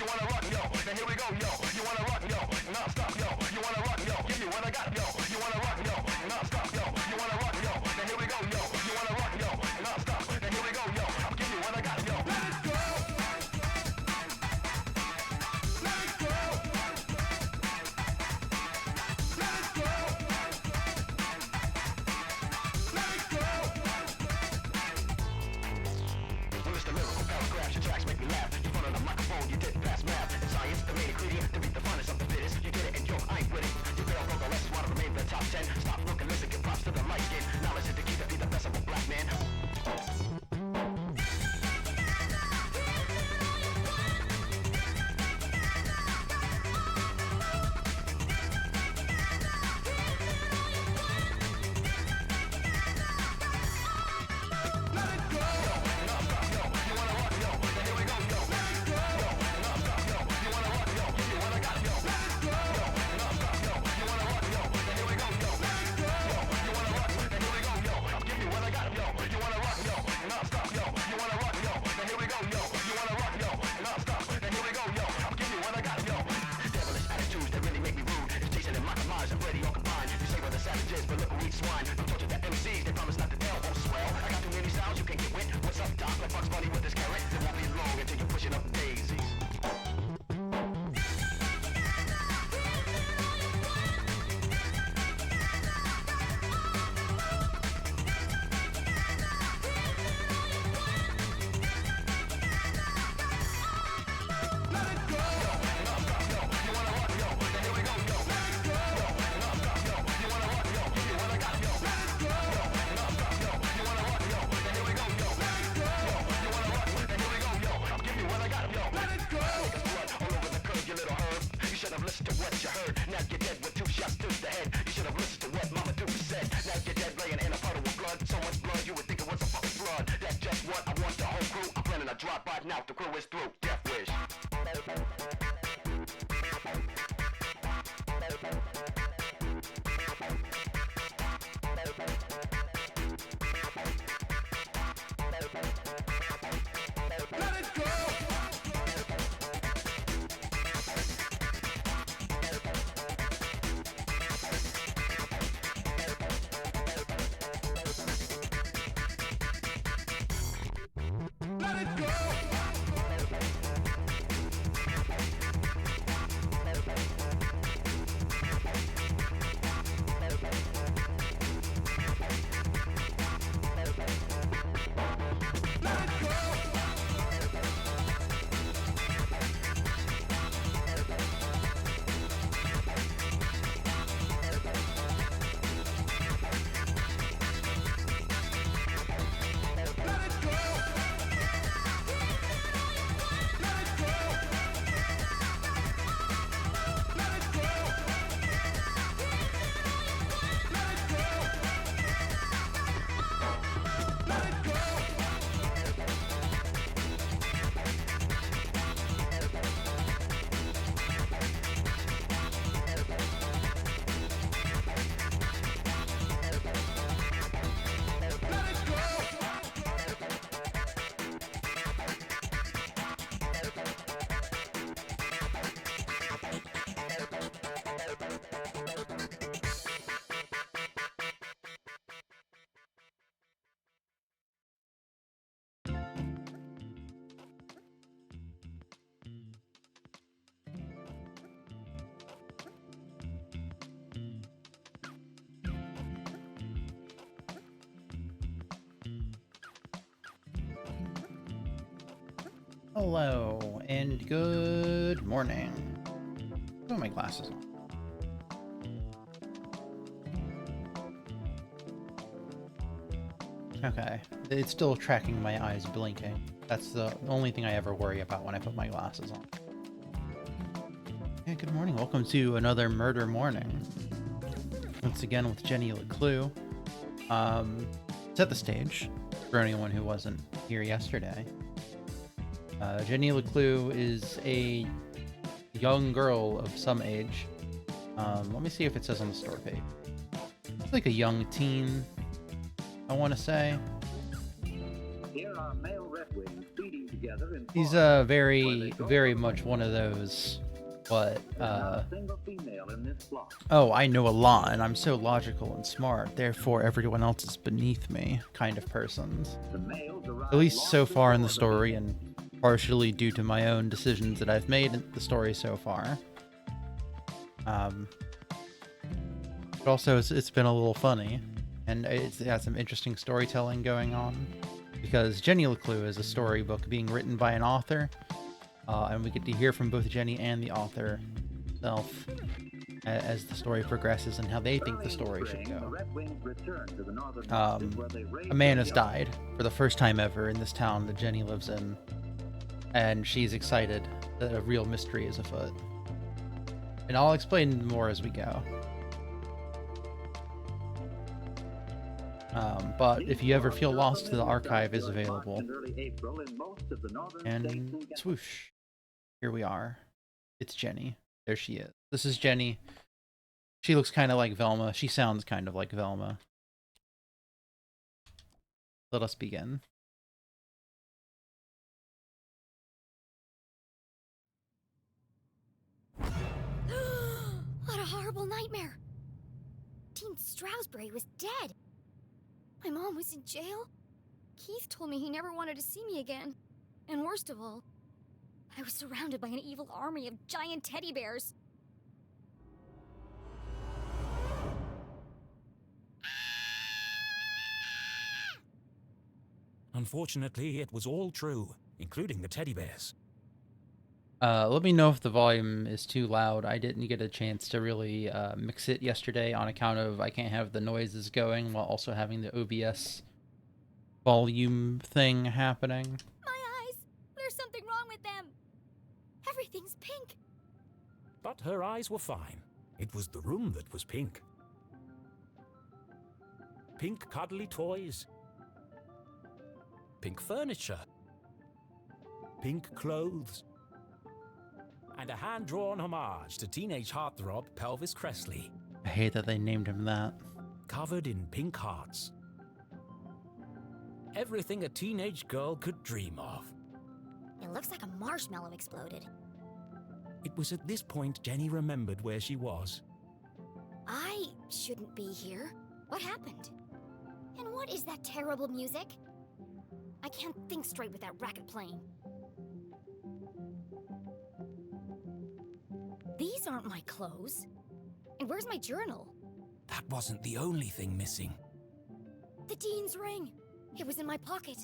wanna rock, yo? Then here we go, yo. You wanna rock, yo? Non-stop, yo. You wanna rock, yo? Give me what I got, yo. You wanna rock, yo? Non-stop, yo. You wanna rock, yo? Then here we go, yo. You wanna rock, yo? Non-stop. Then here we go, yo. I'll give you what I got, yo. Let it go. Let it go. Let it go. Let it go. Well, it's the lyrical paragraphs. Your tracks make me laugh. You front on the microphone, you didn't pass math. In science, the main ingredient to beat the funnest of the fittest. You did it and yo, I ain't with it. You fail, broke the less, wanna remain the top 10. Stop looking, listen, give props to the light skin. Knowledge is the key to be the best of a black man. Now the crew is through. Death wish. Let it go. Let it go. Hello and good morning. Put my glasses on. Okay, it's still tracking my eyes blinking. That's the only thing I ever worry about when I put my glasses on. Yeah, good morning. Welcome to another murder morning. Once again with Jenny LeClue. Set the stage for anyone who wasn't here yesterday. Jenny LeClue is a young girl of some age. Let me see if it says on the store page. It's like a young teen, I want to say. Here are male red wings feeding together together in He's farms, very much one of those, what, not a single female in this flock. oh, I know a lot, and I'm so logical and smart, therefore everyone else is beneath me kind of persons. The males arrive At least long so far in the before story, and partially due to my own decisions that I've made in the story so far. But also, it's been a little funny, and it has some interesting storytelling going on, because Jenny LeClue is a storybook being written by an author, and we get to hear from both Jenny and the author herself as the story progresses and how they think the story should go. A man has died for the first time ever in this town that Jenny lives in, and she's excited that a real mystery is afoot. And I'll explain more as we go. But if you ever feel lost, the archive is available. And swoosh, here we are. It's Jenny. There she is. This is Jenny. She looks kind of like Velma. She sounds kind of like Velma. Let us begin. What a horrible nightmare. Dean Stroudsbury was dead. My mom was in jail. Keith told me he never wanted to see me again. And worst of all, I was surrounded by an evil army of giant teddy bears. Unfortunately, it was all true, including the teddy bears. Let me know if the volume is too loud. I didn't get a chance to really mix it yesterday on account of I can't have the noises going while also having the OBS volume thing happening. My eyes! There's something wrong with them. Everything's pink. But her eyes were fine. It was the room that was pink. Pink cuddly toys. Pink furniture. Pink clothes. And a hand-drawn homage to teenage heartthrob Pelvis Cressley. I hate that they named him that. Covered in pink hearts. Everything a teenage girl could dream of. It looks like a marshmallow exploded. It was at this point Jenny remembered where she was. I shouldn't be here. What happened? And what is that terrible music? I can't think straight with that racket playing. These aren't my clothes. And where's my journal? That wasn't the only thing missing. The Dean's ring. It was in my pocket.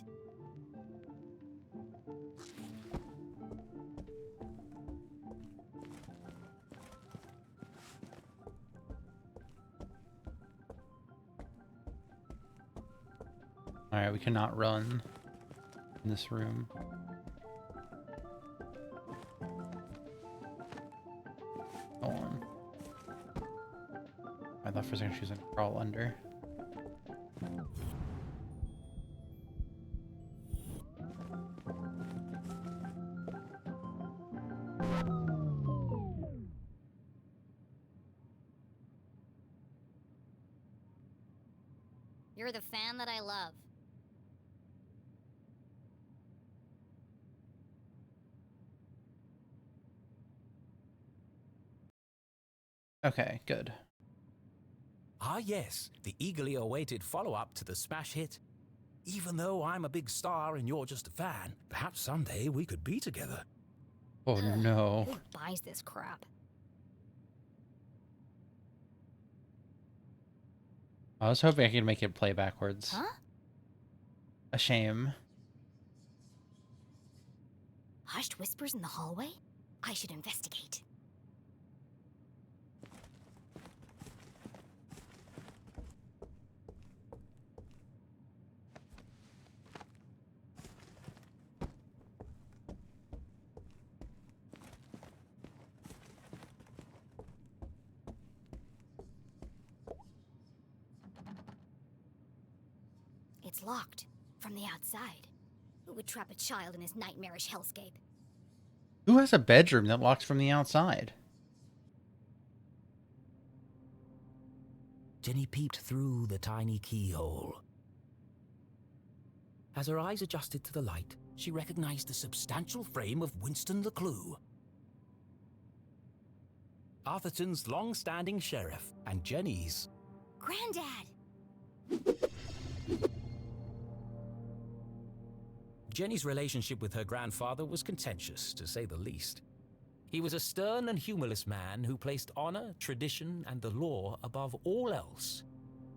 Alright, we cannot run in this room. Go on. I thought for a second she was gonna crawl under. You're the fan that I love. Okay, good. Ah yes, the eagerly awaited follow-up to the smash hit. Even though I'm a big star and you're just a fan, perhaps someday we could be together. Oh no. Who buys this crap? I was hoping I could make it play backwards. Huh? A shame. Hushed whispers in the hallway? I should investigate. It's locked from the outside. Who would trap a child in his nightmarish hellscape? Who has a bedroom that locks from the outside? Jenny peeped through the tiny keyhole. As her eyes adjusted to the light, she recognized the substantial frame of Winston LeClue. Arthurton's long-standing sheriff and Jenny's. Granddad! Jenny's relationship with her grandfather was contentious, to say the least. He was a stern and humorless man who placed honor, tradition, and the law above all else.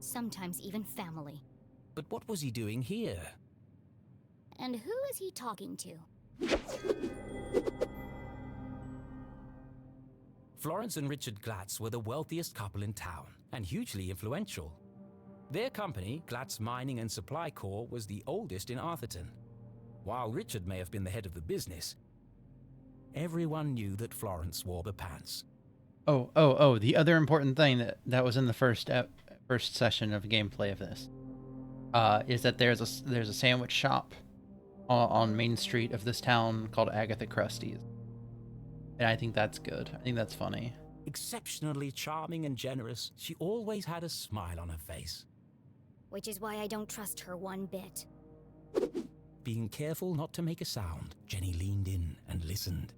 Sometimes even family. But what was he doing here? And who is he talking to? Florence and Richard Glatz were the wealthiest couple in town, and hugely influential. Their company, Glatz Mining and Supply Corps, was the oldest in Arthurton. While Richard may have been the head of the business, everyone knew that Florence wore the pants. Oh, the other important thing that was in the first session of gameplay of this is that there's a sandwich shop on Main Street of this town called Agatha Krusty's. And I think that's good. I think that's funny. Exceptionally charming and generous, she always had a smile on her face. Which is why I don't trust her one bit. Being careful not to make a sound, Jenny leaned in and listened.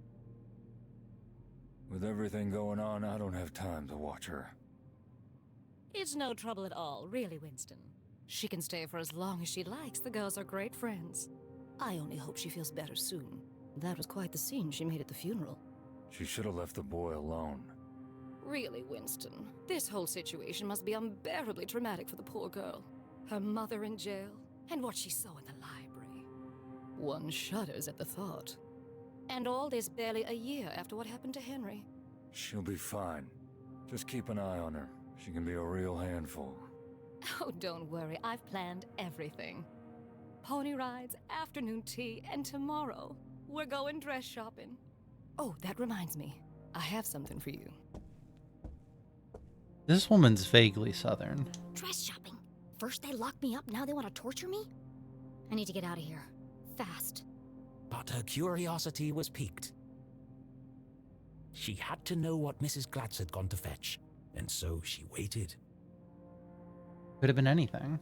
With everything going on, I don't have time to watch her. It's no trouble at all, really, Winston. She can stay for as long as she likes. The girls are great friends. I only hope she feels better soon. That was quite the scene she made at the funeral. She should have left the boy alone. Really, Winston, this whole situation must be unbearably traumatic for the poor girl. Her mother in jail, and what she saw in the library. One shudders at the thought. And all this barely a year after what happened to Henry. She'll be fine. Just keep an eye on her. She can be a real handful. Oh, don't worry, I've planned everything. Pony rides, afternoon tea, and tomorrow, we're going dress shopping. Oh, that reminds me. I have something for you. This woman's vaguely southern. Dress shopping. First they locked me up, now they want to torture me? I need to get out of here. Fast. But her curiosity was piqued. She had to know what Mrs. Glatz had gone to fetch, and so she waited. Could have been anything.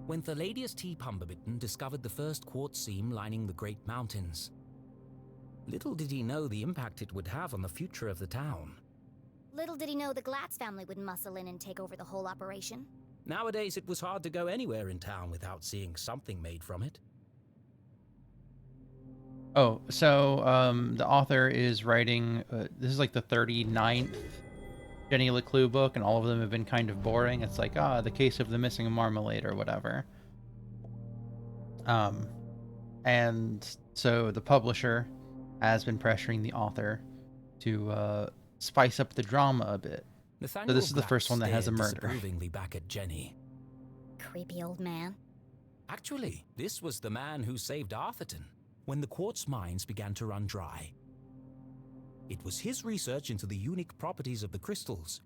When Thaladius T. Pumberbitten discovered the first quartz seam lining the Great Mountains, little did he know the impact it would have on the future of the town. Little did he know the Glatz family would muscle in and take over the whole operation. Nowadays, it was hard to go anywhere in town without seeing something made from it. Oh, so the author is writing, this is like the 39th Jenny LeClue book, and all of them have been kind of boring. It's like, the case of the missing marmalade or whatever. And so the publisher has been pressuring the author to spice up the drama a bit. Nathaniel So this is the Glatz first one that has a stared murder. disapprovingly back at Jenny. Creepy old man. Actually, this was the man who saved Arthurton when the quartz mines began to run dry. It was his research into the unique properties of the crystals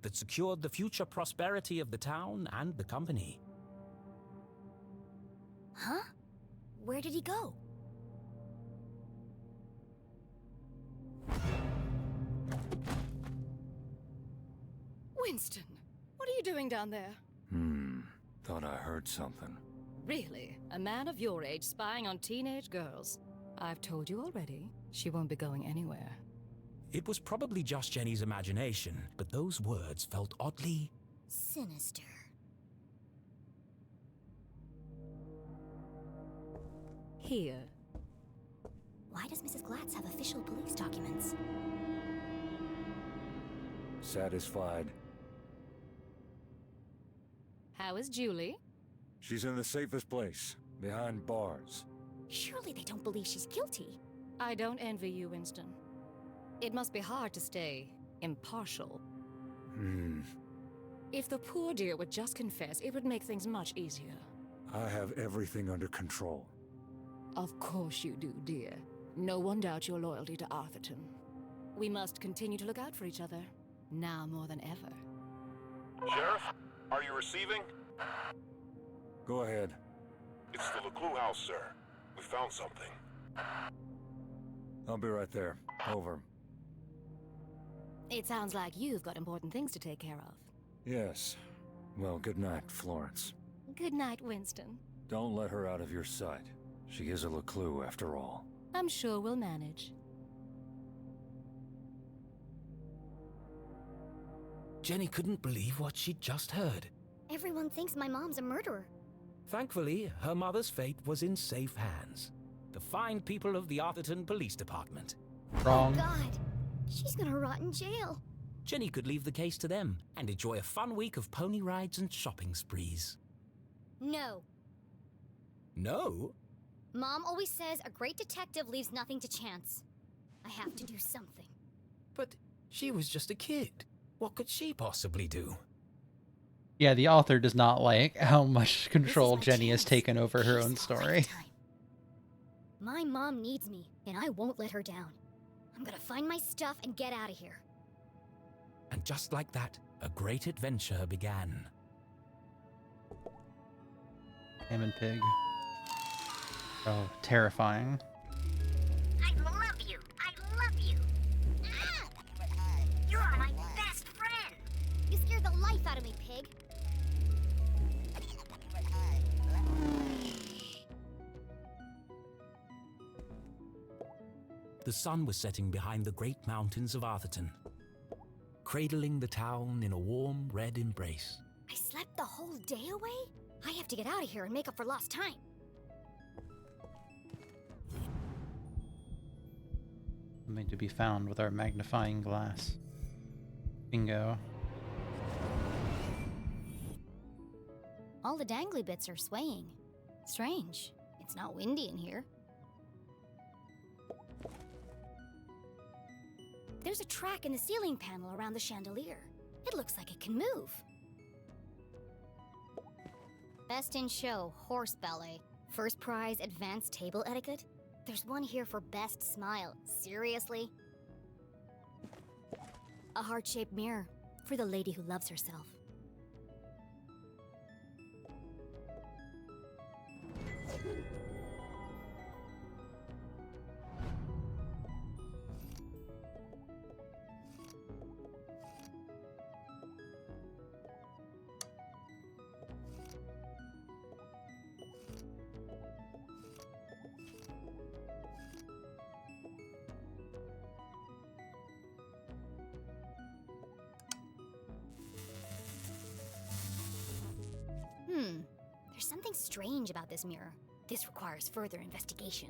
that secured the future prosperity of the town and the company. Huh? Where did he go? Winston, what are you doing down there? Thought I heard something. Really? A man of your age spying on teenage girls? I've told you already, she won't be going anywhere. It was probably just Jenny's imagination, but those words felt oddly Sinister. Here. Why does Mrs. Glatz have official police documents? Satisfied. How is Julie? She's in the safest place, behind bars. Surely they don't believe she's guilty. I don't envy you, Winston. It must be hard to stay impartial. If the poor dear would just confess, it would make things much easier. I have everything under control. Of course you do, dear. No one doubts your loyalty to Arthurton. We must continue to look out for each other, now more than ever. Sheriff, are you receiving? Go ahead. It's the LeClue house, sir. We found something. I'll be right there. Over. It sounds like you've got important things to take care of. Yes. Well, good night, Florence. Good night, Winston. Don't let her out of your sight. She is a LeClue after all. I'm sure we'll manage. Jenny couldn't believe what she'd just heard. Everyone thinks my mom's a murderer. Thankfully, her mother's fate was in safe hands. The fine people of the Arthurton Police Department. Wrong. God, she's gonna rot in jail. Jenny could leave the case to them and enjoy a fun week of pony rides and shopping sprees. No. No? Mom always says a great detective leaves nothing to chance. I have to do something. But she was just a kid. What could she possibly do? Yeah, the author does not like how much control my Jenny has chance. taken over her She's own the story. lifetime. My mom needs me, and I won't let her down. I'm gonna find my stuff and get out of here. And just like that, a great adventure began. Salmon pig. Oh, terrifying. I love you. I love you. You're my best friend. You scared the life out of me, pig. The sun was setting behind the great mountains of Arthurton, cradling the town in a warm red embrace. I slept the whole day away? I have to get out of here and make up for lost time. Something to be found with our magnifying glass. Bingo. All the dangly bits are swaying. Strange. It's not windy in here. There's a track in the ceiling panel around the chandelier. It looks like it can move. Best in show, horse ballet. First prize, advanced table etiquette. There's one here for best smile. Seriously? A heart-shaped mirror for the lady who loves herself. There's something strange about this mirror. This requires further investigation.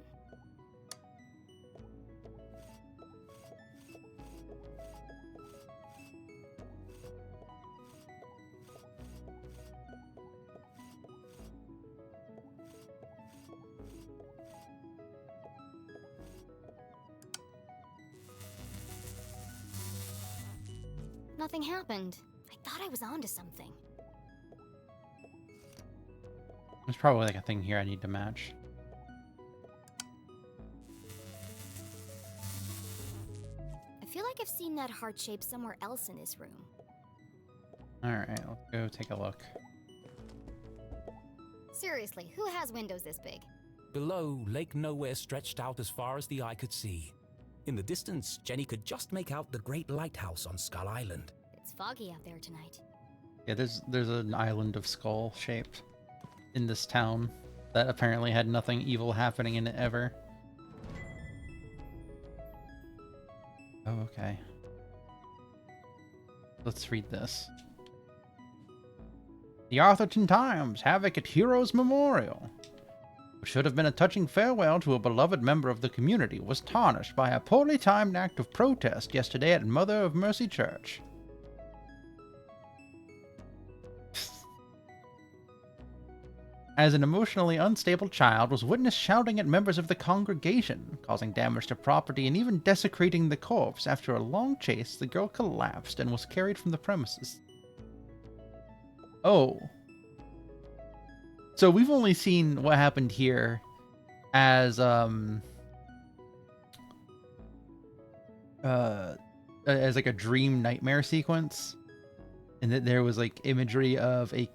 Nothing happened. I thought I was onto something. There's probably like a thing here I need to match. I feel like I've seen that heart shape somewhere else in this room. Alright, let's go take a look. Seriously, who has windows this big? Below, Lake Nowhere stretched out as far as the eye could see. In the distance, Jenny could just make out the great lighthouse on Skull Island. It's foggy out there tonight. Yeah, there's an island of skull shaped in this town that apparently had nothing evil happening in it ever. Oh, okay. Let's read this. The Arthurton Times, havoc at Heroes Memorial. What should have been a touching farewell to a beloved member of the community was tarnished by a poorly timed act of protest yesterday at Mother of Mercy Church. As an emotionally unstable child was witnessed shouting at members of the congregation, causing damage to property and even desecrating the corpse. After a long chase, the girl collapsed and was carried from the premises. Oh. So we've only seen what happened here as like a dream nightmare sequence. And that there was like imagery of a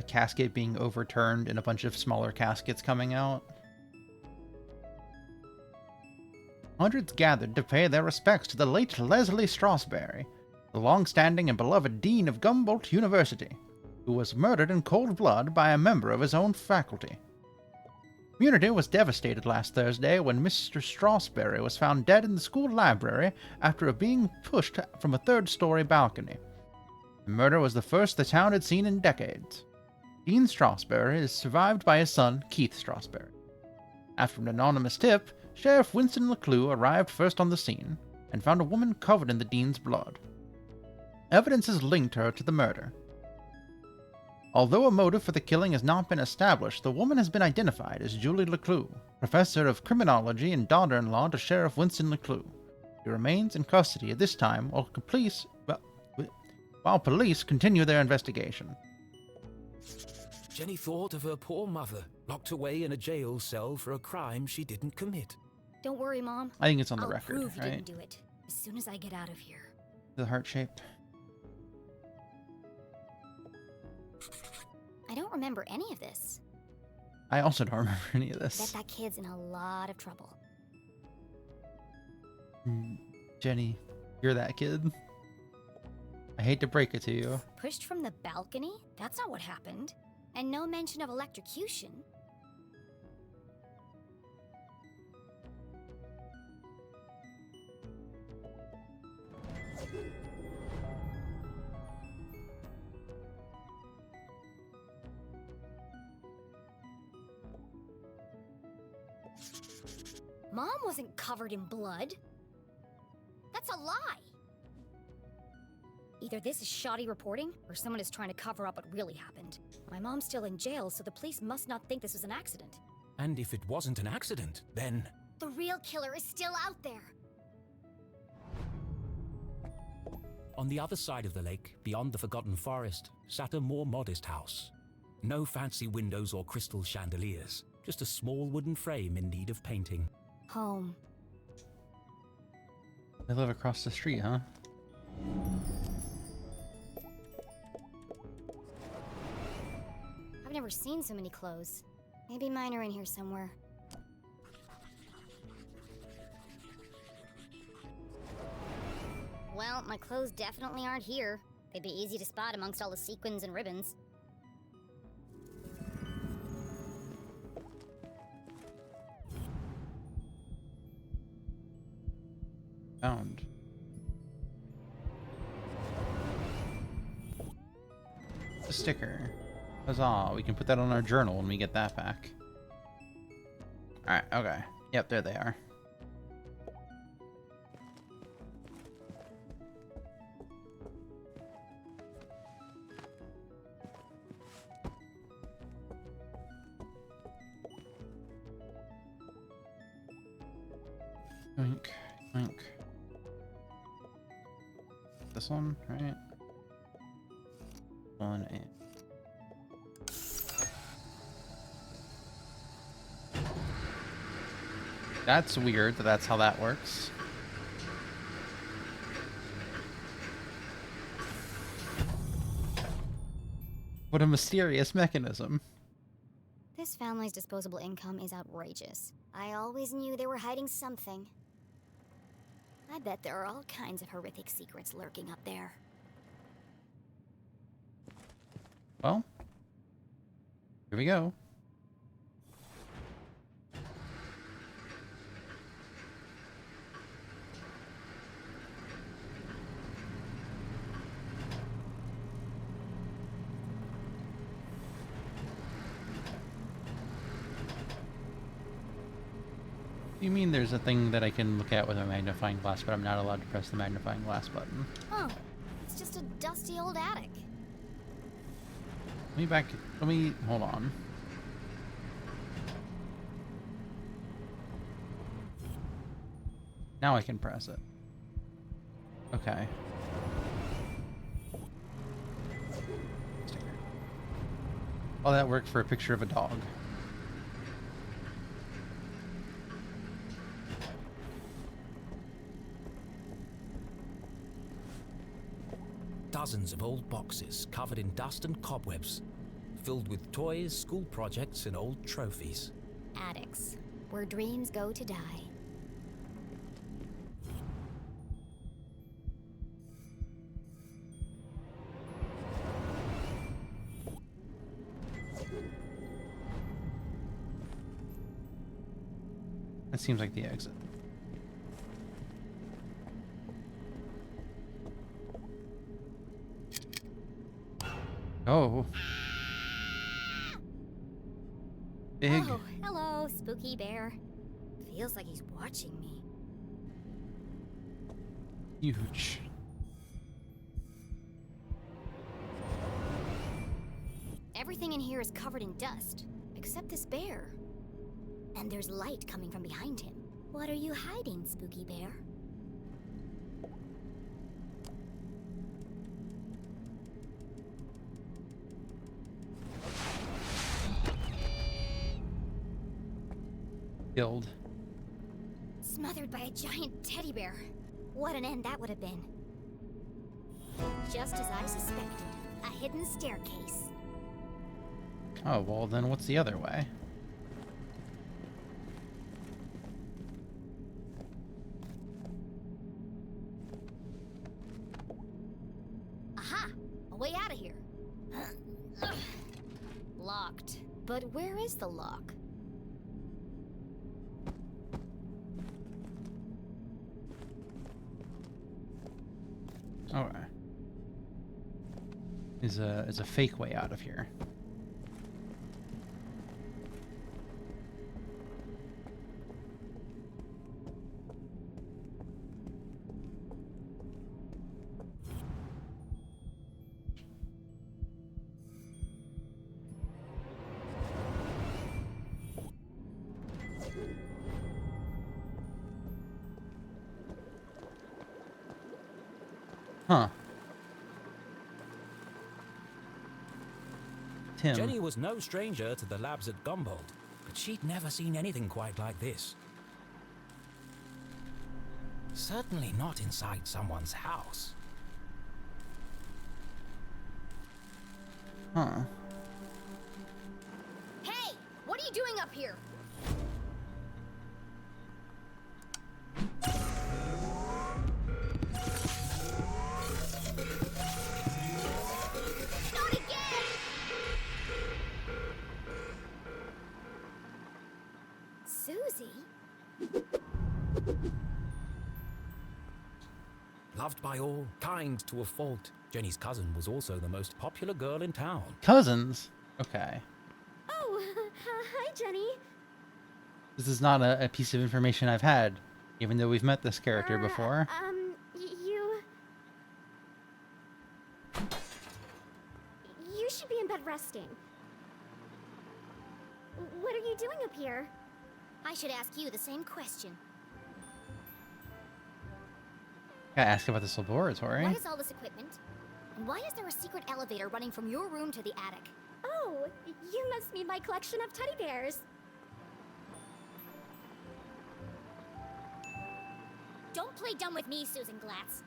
casket being overturned and a bunch of smaller caskets coming out. Hundreds gathered to pay their respects to the late Leslie Strasberry, the long-standing and beloved dean of Gumboldt University. who was murdered in cold blood by a member of his own faculty. Community was devastated last Thursday when Mr. Strasberry was found dead in the school library after being pushed from a third-story balcony. The murder was the first the town had seen in decades. Dean Strasberry is survived by his son, Keith Strasberry. After an anonymous tip, Sheriff Winston LeClue arrived first on the scene and found a woman covered in the dean's blood. Evidence has linked her to the murder. Although a motive for the killing has not been established, the woman has been identified as Julie LeClue, professor of criminology and daughter-in-law to Sheriff Winston LeClue. She remains in custody at this time while police continue their investigation. Jenny thought of her poor mother, locked away in a jail cell for a crime she didn't commit. Don't worry, Mom. I think it's on the I'll record, prove you right? didn't do it as soon as I get out of here. The heart-shaped. I don't remember any of this. I also don't remember any of Bet this. that kid's in a lot of trouble. Jenny, you're that kid. I hate to break it to you. Pushed from the balcony? That's not what happened. And no mention of electrocution. Mom wasn't covered in blood. That's a lie. Either this is shoddy reporting, or someone is trying to cover up what really happened. My mom's still in jail, so the police must not think this was an accident. And if it wasn't an accident, then... The real killer is still out there. On the other side of the lake, beyond the Forgotten Forest, sat a more modest house. No fancy windows or crystal chandeliers, just a small wooden frame in need of painting. Home. They live across the street, huh? I've never seen so many clothes. Maybe mine are in here somewhere. Well, my clothes definitely aren't here. They'd be easy to spot amongst all the sequins and ribbons. Found. A sticker. Huzzah, we can put that on our journal when we get that back. Alright, okay. Yep, there they are. Oink, oink. This one, right? One and... That's weird that that's how that works. What a mysterious mechanism. This family's disposable income is outrageous. I always knew they were hiding something. I bet there are all kinds of horrific secrets lurking up there. Well, here we go. You mean there's a thing that I can look at with a magnifying glass, but I'm not allowed to press the magnifying glass button? Oh, it's just a dusty old attic. Let me, hold on. Now I can press it. Okay. Sticker. Oh, that worked for a picture of a dog. Dozens of old boxes covered in dust and cobwebs, filled with toys, school projects, and old trophies. Attics, where dreams go to die. That seems like the exit. Oh. Big. Oh, hello, spooky bear. Feels like he's watching me. Huge. Everything in here is covered in dust, except this bear. And there's light coming from behind him. What are you hiding, spooky bear? Killed. Smothered by a giant teddy bear. What an end that would have been. Just as I suspected, a hidden staircase. Oh, well then what's the other way? Aha! A way out of here. Locked. But where is the lock? Okay. Is a fake way out of here. Huh. Tim. Jenny was no stranger to the labs at Gumboldt, but she'd never seen anything quite like this. Certainly not inside someone's house. Huh. Hey! What are you doing up here? Not again! Susie? Loved by all, kind to a fault, Jenny's cousin was also the most popular girl in town. Cousins? Okay. Oh, hi, Jenny. This is not a piece of information I've had, even though we've met this character before. You should be in bed resting. What are you doing up here? I should ask you the same question. Gotta ask about this laboratory. What is all this equipment? And why is there a secret elevator running from your room to the attic? Oh, you must mean my collection of teddy bears. Don't play dumb with me, Susan Glatz.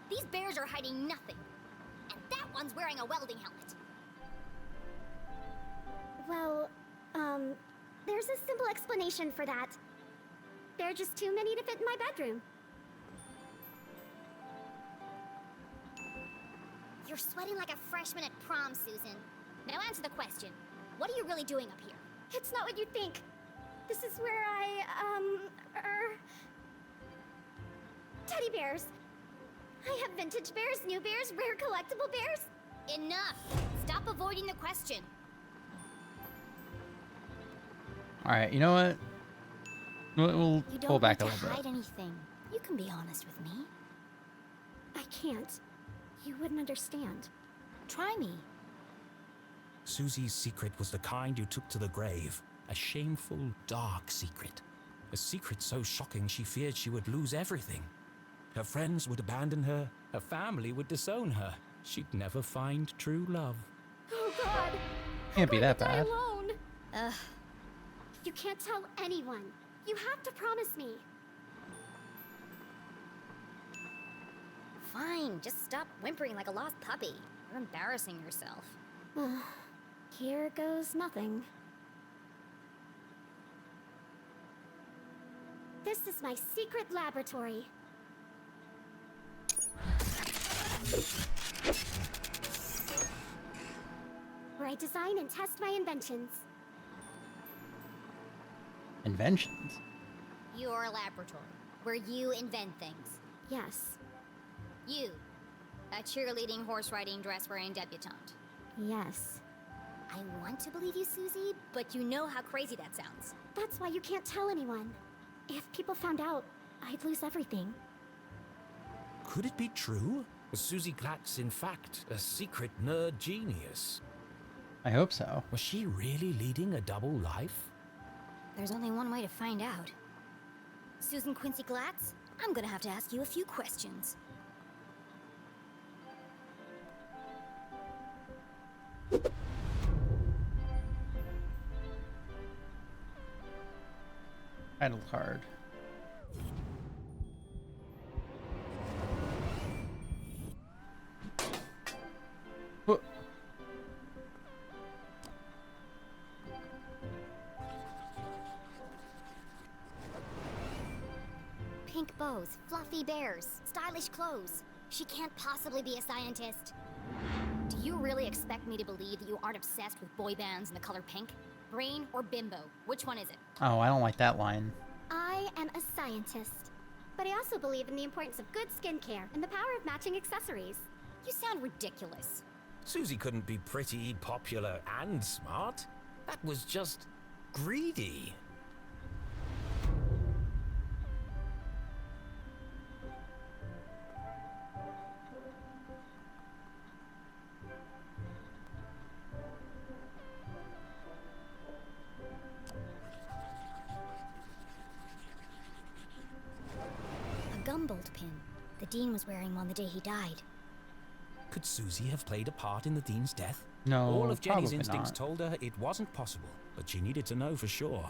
These bears are hiding nothing. And that one's wearing a welding helmet. Well, there's a simple explanation for that. There are just too many to fit in my bedroom. You're sweating like a freshman at prom, Susan. Now answer the question. What are you really doing up here? It's not what you think. This is where teddy bears. I have vintage bears, new bears, rare collectible bears. Enough! Stop avoiding the question. Alright, you know what? We'll You pull don't back a need to little hide bit. anything. You can be honest with me. I can't. You wouldn't understand. Try me. Susie's secret was the kind you took to the grave. A shameful, dark secret. A secret so shocking she feared she would lose everything. Her friends would abandon her. Her family would disown her. She'd never find true love. Oh God! Can't be that Die bad. alone. Ugh. You can't tell anyone. You have to promise me. Fine, just stop whimpering like a lost puppy. You're embarrassing yourself. Here goes nothing. This is my secret laboratory. Where I design and test my inventions. Inventions. Your laboratory, where you invent things. Yes. You, a cheerleading, horse-riding, dress-wearing debutante. Yes. I want to believe you, Susie, but you know how crazy that sounds. That's why you can't tell anyone. If people found out, I'd lose everything. Could it be true? Was Susie Glatz, in fact, a secret nerd genius? I hope so. Was she really leading a double life? There's only one way to find out. Susan Quincy Glatz, I'm gonna have to ask you a few questions. Title card. Whoa. Pink bows, fluffy bears, stylish clothes. She can't possibly be a scientist. Do you really expect me to believe that you aren't obsessed with boy bands and the color pink? Brain or bimbo? Which one is it? Oh, I don't like that line. I am a scientist. But I also believe in the importance of good skincare and the power of matching accessories. You sound ridiculous. Susie couldn't be pretty, popular, and smart. That was just greedy. A Gumboldt pin. The Dean was wearing one the day he died. Could Susie have played a part in the Dean's death? No, All of Jenny's probably instincts not. told her it wasn't possible, but she needed to know for sure.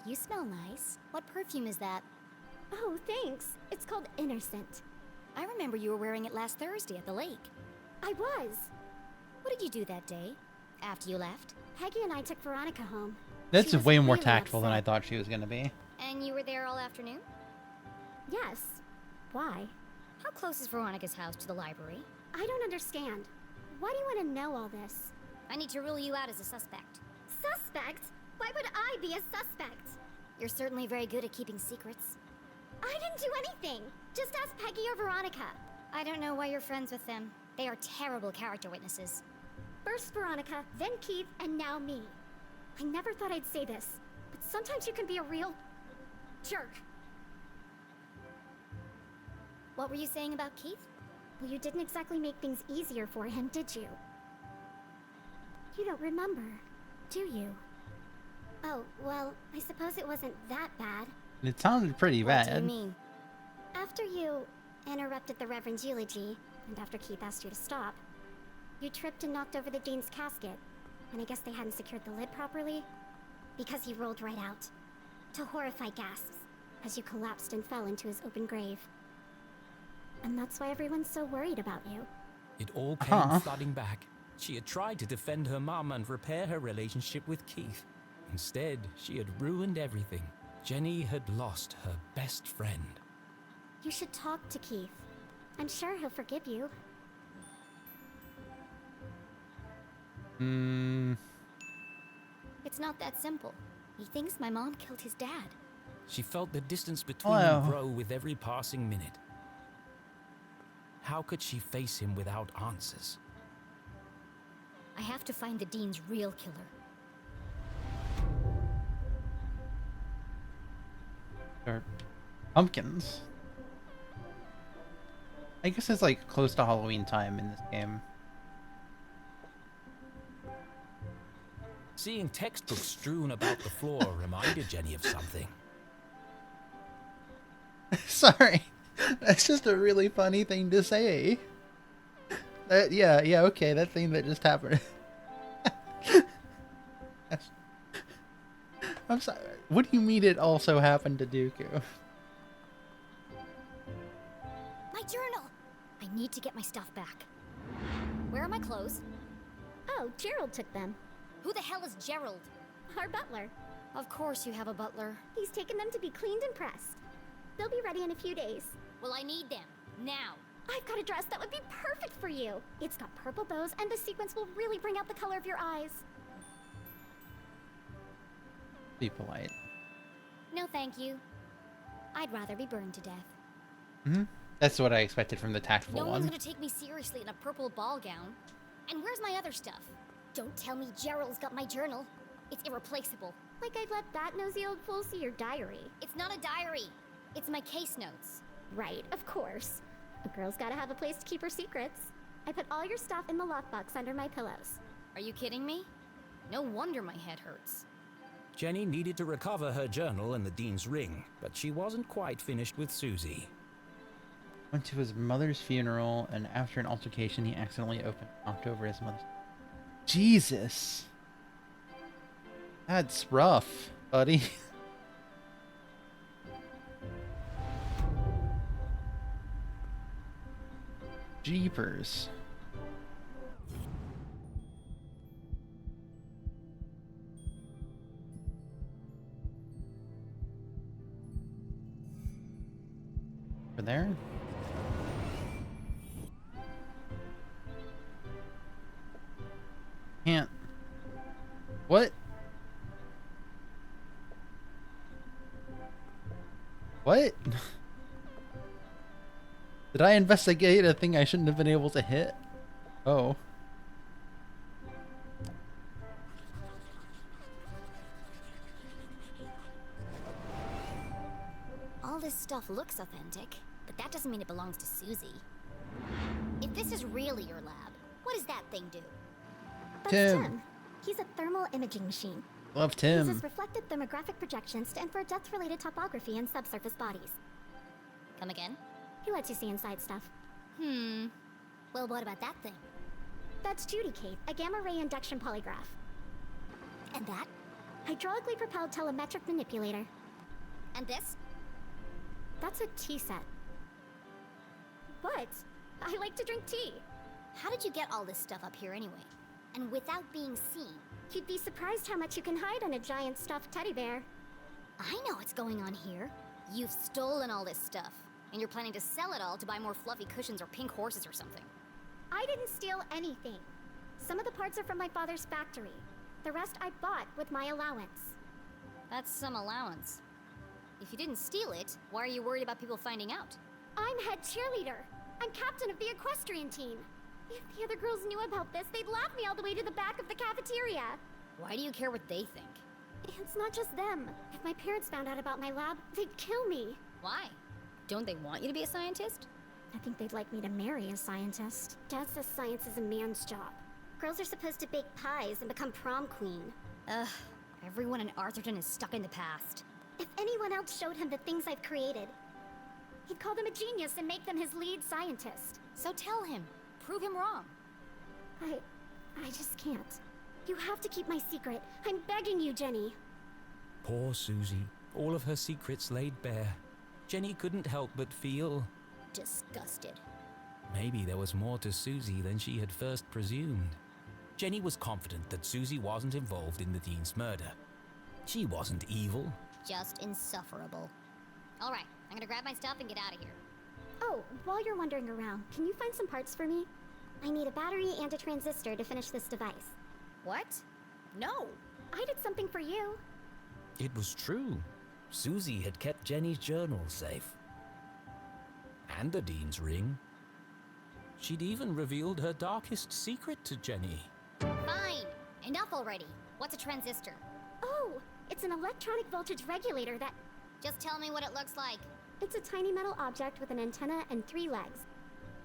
You smell nice. What perfume is that? Oh, thanks. It's called Innocent. I remember you were wearing it last Thursday at the lake. I was. What did you do that day? After you left? Peggy and I took Veronica home. That's She was way more really tactful than I upset. thought she was gonna be. And you were there all afternoon? Yes. Why? How close is Veronica's house to the library? I don't understand. Why do you want to know all this? I need to rule you out as a suspect. Suspect? Why would I be a suspect? You're certainly very good at keeping secrets. I didn't do anything. Just ask Peggy or Veronica. I don't know why you're friends with them. They are terrible character witnesses. First Veronica, then Keith, and now me. I never thought I'd say this, but sometimes you can be a real jerk. What were you saying about Keith? Well, you didn't exactly make things easier for him, did you? You don't remember, do you? Oh, well, I suppose it wasn't that bad. It sounded pretty What bad. do you mean? After you interrupted the Reverend's eulogy, and after Keith asked you to stop, you tripped and knocked over the Dean's casket, and I guess they hadn't secured the lid properly, because he rolled right out, to horrified gasps, as you collapsed and fell into his open grave. And that's why everyone's so worried about you. It all came Huh. flooding back. She had tried to defend her mum and repair her relationship with Keith. Instead, she had ruined everything. Jenny had lost her best friend. You should talk to Keith. I'm sure he'll forgive you. It's not that simple. He thinks my mom killed his dad. She felt the distance between Well. them grow with every passing minute. How could she face him without answers? I have to find the Dean's real killer. Or pumpkins. I guess it's like close to Halloween time in this game. Seeing textbooks strewn about the floor reminded Jenny of something. Sorry. That's just a really funny thing to say. Yeah, okay, that thing that just happened. I'm sorry. What do you mean it also happened to Dooku? My journal! I need to get my stuff back. Where are my clothes? Oh, Gerald took them. Who the hell is Gerald? Our butler. Of course you have a butler. He's taken them to be cleaned and pressed. They'll be ready in a few days. Well, I need them. Now. I've got a dress that would be perfect for you. It's got purple bows, and the sequins will really bring out the color of your eyes. Be polite. No, thank you. I'd rather be burned to death. Mm-hmm. That's what I expected from the tactful No one. one's gonna take me seriously in a purple ball gown. And where's my other stuff? Don't tell me Gerald's got my journal. It's irreplaceable. Like I'd let that nosy old fool see your diary. It's not a diary. It's my case notes. Right, of course. A girl's gotta have a place to keep her secrets. I put all your stuff in the lockbox under my pillows. Are you kidding me? No wonder my head hurts. Jenny needed to recover her journal and the Dean's ring, but she wasn't quite finished with Susie. Went to his mother's funeral, and after an altercation, he accidentally knocked over his mother's. Jesus! That's rough, buddy. Jeepers. Over there? Can't. What? What? Did I investigate a thing I shouldn't have been able to hit? Oh. All this stuff looks authentic, but that doesn't mean it belongs to Susie. If this is really your lab, what does that thing do? That's Tim. Tim. He's a thermal imaging machine. Love Uses Tim. reflected thermographic projections to infer depth-related topography in subsurface bodies. Come again? He lets you see inside stuff. Well, what about that thing? That's Judy Kate, a gamma-ray induction polygraph. And that? Hydraulically propelled telemetric manipulator. And this? That's a tea set. What? I like to drink tea. How did you get all this stuff up here anyway? And without being seen? You'd be surprised how much you can hide on a giant stuffed teddy bear. I know what's going on here. You've stolen all this stuff, and you're planning to sell it all to buy more fluffy cushions or pink horses or something. I didn't steal anything. Some of the parts are from my father's factory. The rest I bought with my allowance. That's some allowance. If you didn't steal it, why are you worried about people finding out? I'm head cheerleader. I'm captain of the equestrian team. If the other girls knew about this, they'd laugh me all the way to the back of the cafeteria. Why do you care what they think? It's not just them. If my parents found out about my lab, they'd kill me. Why? Don't they want you to be a scientist? I think they'd like me to marry a scientist. Dad says science is a man's job. Girls are supposed to bake pies and become prom queen. Ugh, everyone in Arthurton is stuck in the past. If anyone else showed him the things I've created, he'd call them a genius and make them his lead scientist. So tell him. Prove him wrong. I just can't. You have to keep my secret. I'm begging you, Jenny. Poor Susie. All of her secrets laid bare. Jenny couldn't help but feel... Disgusted. maybe there was more to Susie than she had first presumed. Jenny was confident that Susie wasn't involved in the Dean's murder. She wasn't evil. Just insufferable. All right, I'm gonna grab my stuff and get out of here. Oh, while you're wandering around, can you find some parts for me? I need a battery and a transistor to finish this device. What? No. I did something for you. It was true. Susie had kept Jenny's journal safe. And the Dean's ring. She'd even revealed her darkest secret to Jenny. Fine. Enough already. What's a transistor? Oh, it's an electronic voltage regulator that... Just tell me what it looks like. It's a tiny metal object with an antenna and 3 legs.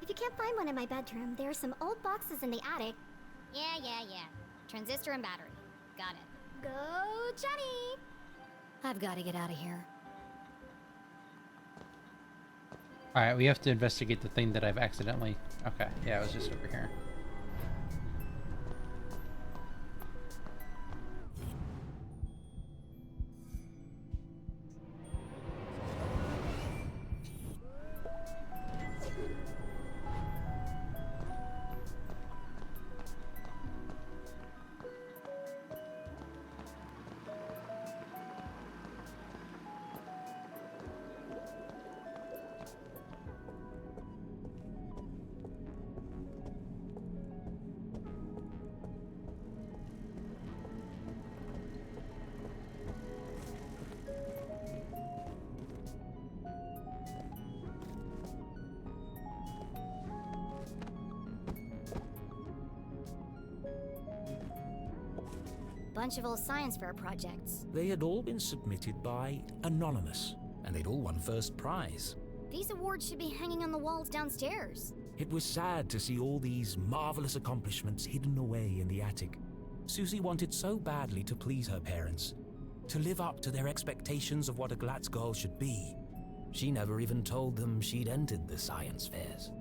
If you can't find one in my bedroom, there are some old boxes in the attic. Yeah. Transistor and battery. Got it. Go, Jenny! I've got to get out of here. Alright, we have to investigate the thing that I've accidentally... Okay, yeah, it was just over here. bunch of old science fair projects. They had all been submitted by Anonymous, and they'd all won first prize. These awards should be hanging on the walls downstairs. It was sad to see all these marvelous accomplishments hidden away in the attic. Susie wanted so badly to please her parents, to live up to their expectations of what a Glatz girl should be. She never even told them she'd entered the science fairs.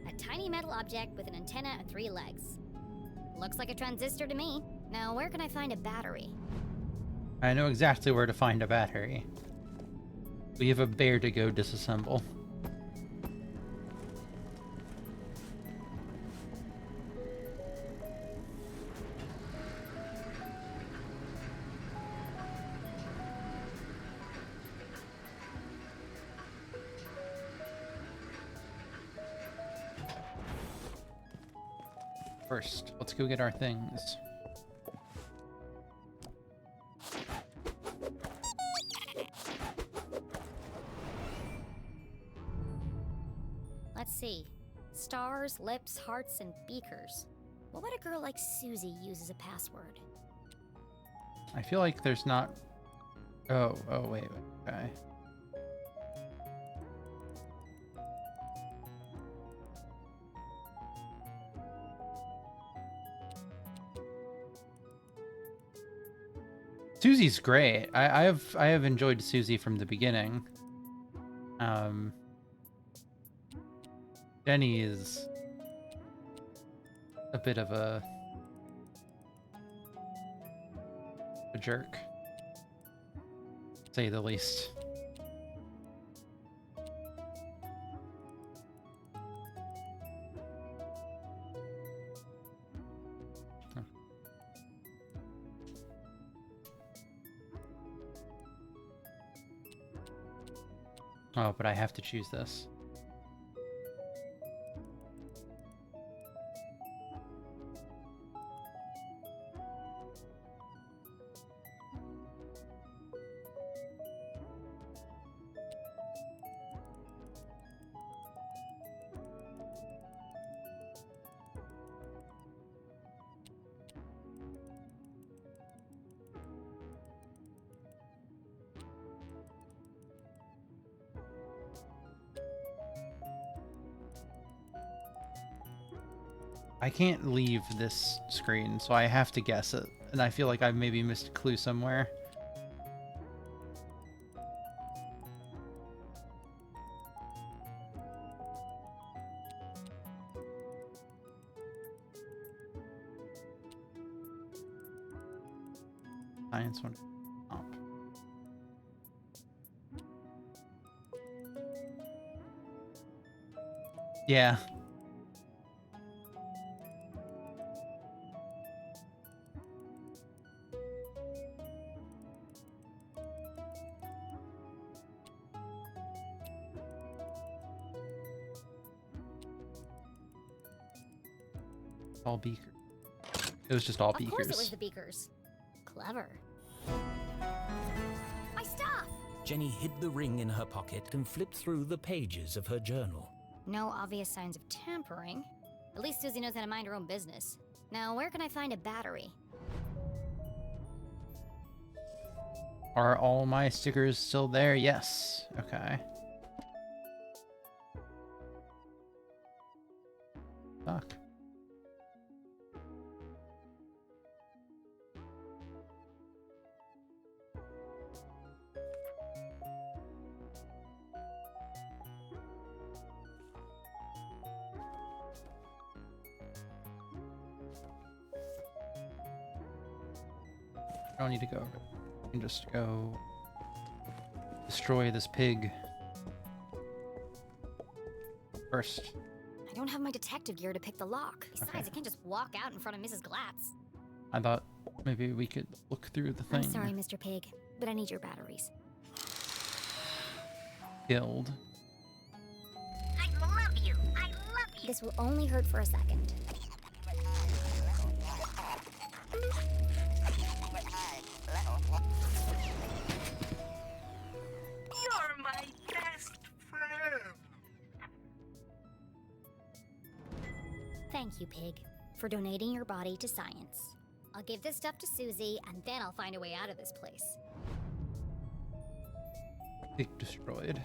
A tiny metal object with an antenna and 3 legs. Looks like a transistor to me. Now, where can I find a battery? I know exactly where to find a battery. We have a bear to go disassemble. First, let's go get our things. Let's see. Stars, lips, hearts, and beakers. What would a girl like Susie use as a password? I feel like there's not... Oh, wait, okay. Susie's great. I have enjoyed Susie from the beginning. Jenny is a bit of a jerk, to say the least. Oh, but I have to choose this. I can't leave this screen, so I have to guess it. And I feel like I've maybe missed a clue somewhere. Science one. Up. Yeah. All beakers. It was just all Of beakers. course it was the beakers. Clever. My stuff! Jenny hid the ring in her pocket and flipped through the pages of her journal. No obvious signs of tampering. At least Susie knows how to mind her own business. Now, where can I find a battery? Are all my stickers still there? Yes. Okay. Fuck. I don't need to go over it. I can just go destroy this pig first. I don't have my detective gear to pick the lock. Besides, Okay. I can't just walk out in front of Mrs. Glatz. I thought maybe we could look through the thing. I'm sorry, Mr. Pig, but I need your batteries. Killed. I love you. I love you. This will only hurt for a second. You're my best friend. Thank you, Pig, for donating your body to science. I'll give this stuff to Susie, and then I'll find a way out of this place. Pig destroyed.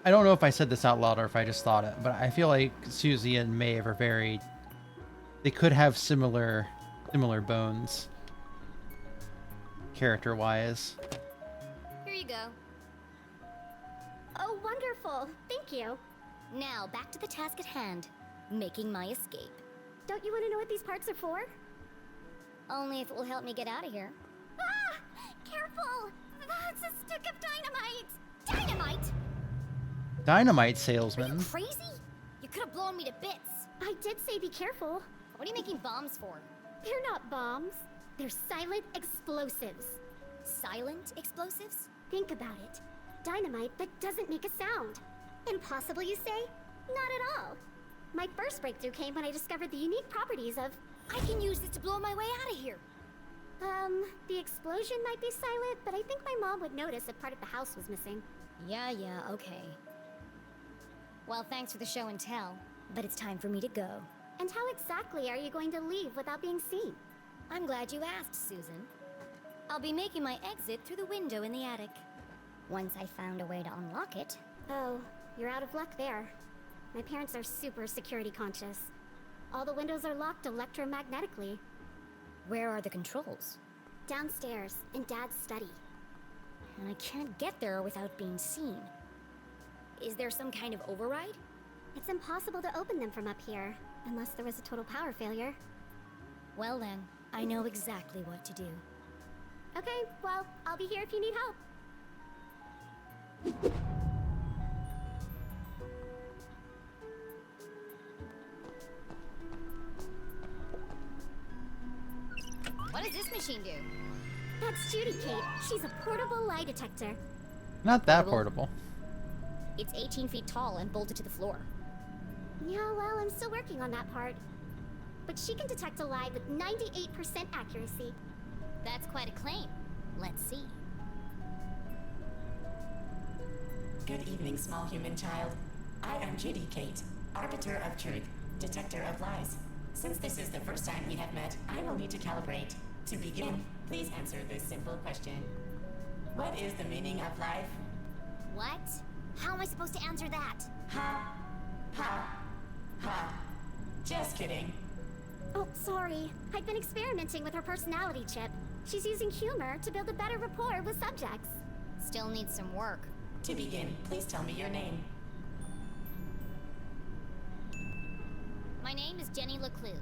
I don't know if I said this out loud or if I just thought it, but I feel like Susie and Maeve are very... They could have similar bones, character-wise. Here you go. Oh, wonderful. Thank you. Now, back to the task at hand. Making my escape. Don't you want to know what these parts are for? Only if it will help me get out of here. Ah! Careful! That's a stick of dynamite! Dynamite! Dynamite Are salesman. you crazy? You could have blown me to bits. I did say be careful. What are you making bombs for? They're not bombs. They're silent explosives. Silent explosives? Think about it. Dynamite that doesn't make a sound. Impossible, you say? Not at all. My first breakthrough came when I discovered the unique properties of... I can use this to blow my way out of here. The explosion might be silent, but I think my mom would notice if part of the house was missing. Yeah, okay. Well, thanks for the show and tell, but it's time for me to go. And how exactly are you going to leave without being seen? I'm glad you asked, Susan. I'll be making my exit through the window in the attic. Once I found a way to unlock it. Oh, you're out of luck there. My parents are super security conscious. All the windows are locked electromagnetically. Where are the controls? Downstairs, in Dad's study. And I can't get there without being seen. Is there some kind of override? It's impossible to open them from up here, unless there was a total power failure. Well then, I know exactly what to do. Okay, well, I'll be here if you need help. What does this machine do? That's Judy, Kate. She's a portable lie detector. Not that portable. It's 18 feet tall and bolted to the floor. Yeah, well, I'm still working on that part. But she can detect a lie with 98% accuracy. That's quite a claim. Let's see. Good evening, small human child. I am Judy Kate, arbiter of truth, detector of lies. Since this is the first time we have met, I will need to calibrate. To begin, please answer this simple question. What is the meaning of life? What? How am I supposed to answer that? Ha! Ha! Ha! Just kidding. Oh, sorry. I've been experimenting with her personality chip. She's using humor to build a better rapport with subjects. Still needs some work. To begin, please tell me your name. My name is Jenny LeClue.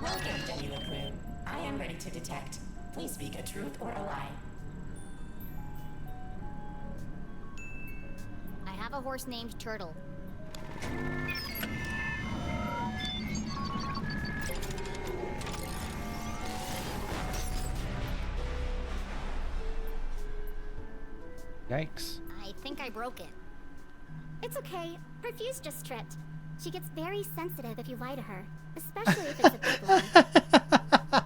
Welcome, Jenny LeClue. I am ready to detect. Please speak a truth or a lie. I have a horse named Turtle. Yikes. I think I broke it. It's okay. Her fuse just tripped. She gets very sensitive if you lie to her, especially if it's a big lie.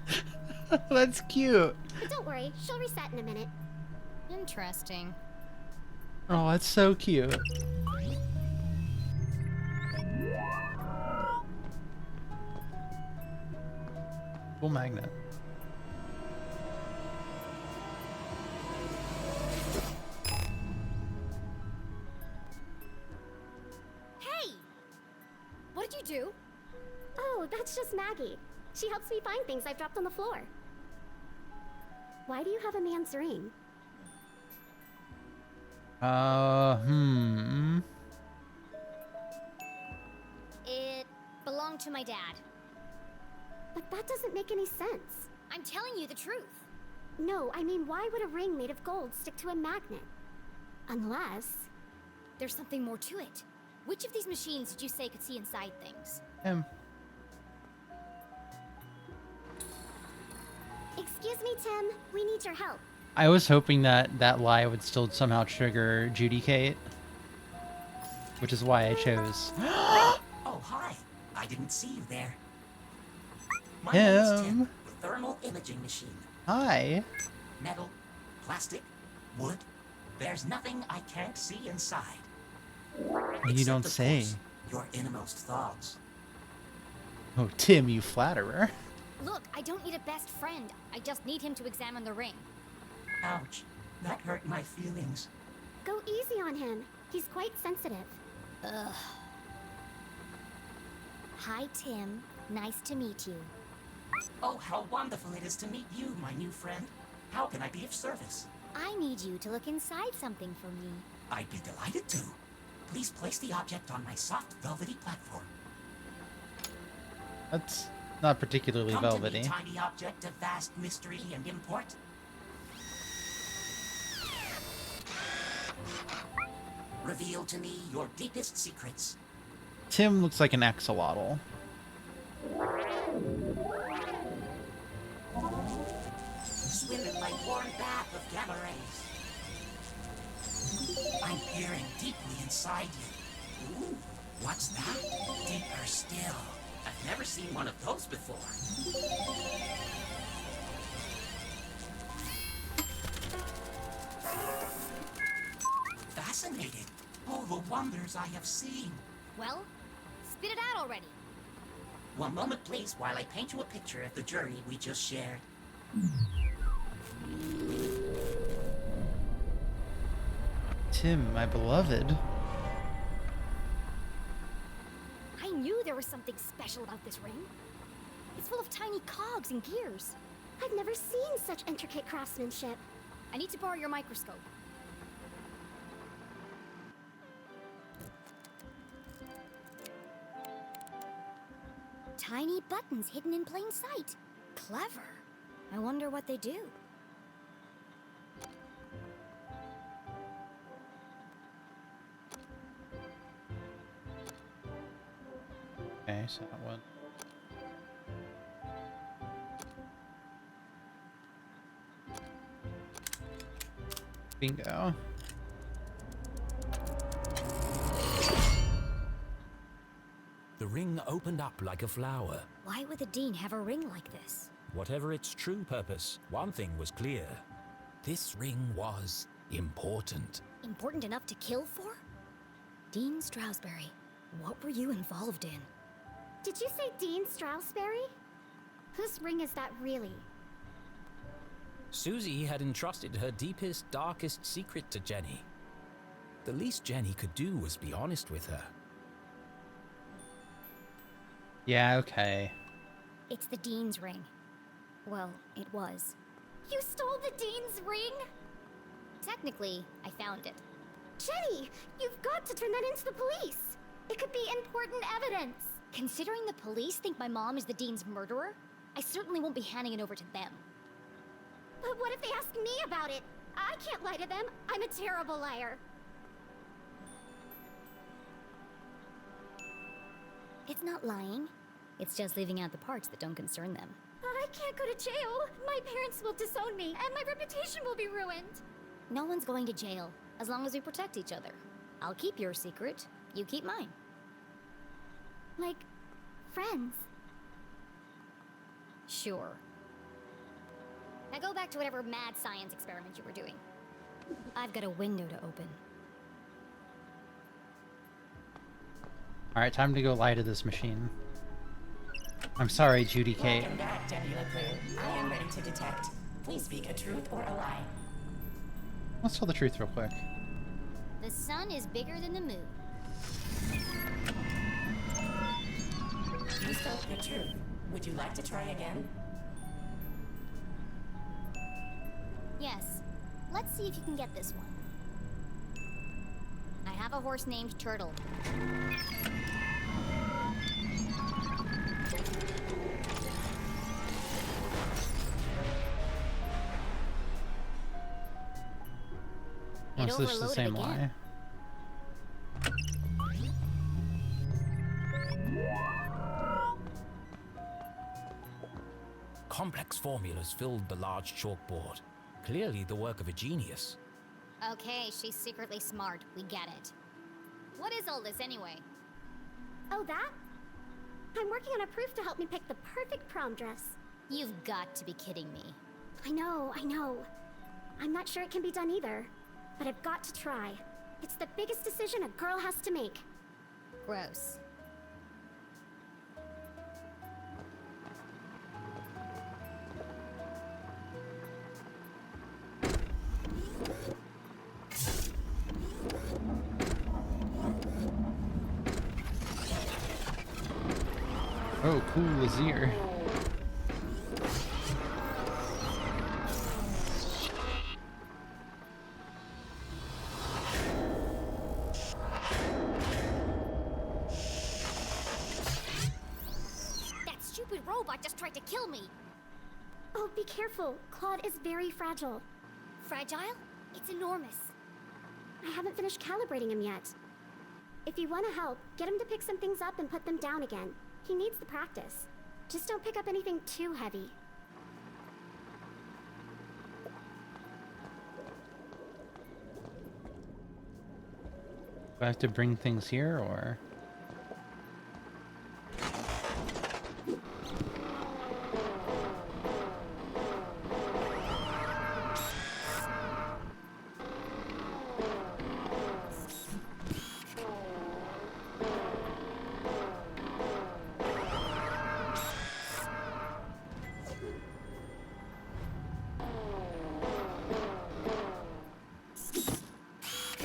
That's cute. But don't worry, she'll reset in a minute. Interesting. Oh, that's so cute. Cool magnet. Hey! What did you do? Oh, that's just Maggie. She helps me find things I've dropped on the floor. Why do you have a man's ring? It belonged to my dad. But that doesn't make any sense. I'm telling you the truth. No, I mean, why would a ring made of gold stick to a magnet? Unless... There's something more to it. Which of these machines did you say could see inside things? Excuse me, Tim. We need your help. I was hoping that that lie would still somehow trigger Judy Kate, which is why I chose Oh, hi. I didn't see you there. My name is Tim, him. thermal imaging machine. Hi. Metal, plastic, wood. There's nothing I can't see inside. You don't Except, of say. course, your innermost thoughts. Oh, Tim, you flatterer. Look, I don't need a best friend. I just need him to examine the ring. Ouch. That hurt my feelings. Go easy on him. He's quite sensitive. Ugh. Hi, Tim. Nice to meet you. Oh, how wonderful it is to meet you, my new friend. How can I be of service? I need you to look inside something for me. I'd be delighted to. Please place the object on my soft, velvety platform. That's not particularly Come velvety. to me, tiny object of vast mystery and import. Reveal to me your deepest secrets. Tim looks like an axolotl. Swim in my warm bath of gamma rays. I'm peering deeply inside you. Ooh, what's that? Deeper still. I've never seen one of those before. Fascinating. Oh, the wonders I have seen. Well, spit it out already. One moment, please, while I paint you a picture of the journey we just shared. Tim, my beloved. I knew there was something special about this ring. It's full of tiny cogs and gears. I've never seen such intricate craftsmanship. I need to borrow your microscope. Tiny buttons hidden in plain sight. Clever. I wonder what they do. Okay, so that one. Bingo. The ring opened up like a flower. Why would the Dean have a ring like this? Whatever its true purpose, one thing was clear. This ring was important. Important enough to kill for? Dean Stroudsbury, what were you involved in? Did you say Dean Stroudsbury? Whose ring is that really? Susie had entrusted her deepest, darkest secret to Jenny. The least Jenny could do was be honest with her. Yeah, okay. It's the Dean's ring. Well, it was. You stole the Dean's ring? Technically, I found it. Jenny, you've got to turn that into the police. It could be important evidence. Considering the police think my mom is the Dean's murderer, I certainly won't be handing it over to them. But what if they ask me about it? I can't lie to them. I'm a terrible liar. It's not lying. It's just leaving out the parts that don't concern them. I can't go to jail. My parents will disown me, and my reputation will be ruined. No one's going to jail, as long as we protect each other. I'll keep your secret, you keep mine. Like, friends. Sure. Now go back to whatever mad science experiment you were doing. I've got a window to open. Alright, time to go lie to this machine. I'm sorry, Judy Kate. Welcome back, Deputy LeClue. I am ready to detect. Please speak a truth or a lie. Let's tell the truth real quick. The sun is bigger than the moon. You spoke the truth. Would you like to try again? Yes. Let's see if you can get this one. I have a horse named Turtle. Oh, so this is the overloaded same again. lie. complex formulas filled the large chalkboard. Clearly the work of a genius. Okay, she's secretly smart. We get it. What is all this anyway? Oh, that? I'm working on a proof to help me pick the perfect prom dress. You've got to be kidding me. I know. I'm not sure it can be done either, but I've got to try. It's the biggest decision a girl has to make. Gross. Oh, cool, Lazier. That stupid robot just tried to kill me. Oh, be careful. Claude is very fragile. Fragile? It's enormous. I haven't finished calibrating him yet. If you want to help, get him to pick some things up and put them down again. He needs the practice. Just don't pick up anything too heavy. Do I have to bring things here, or?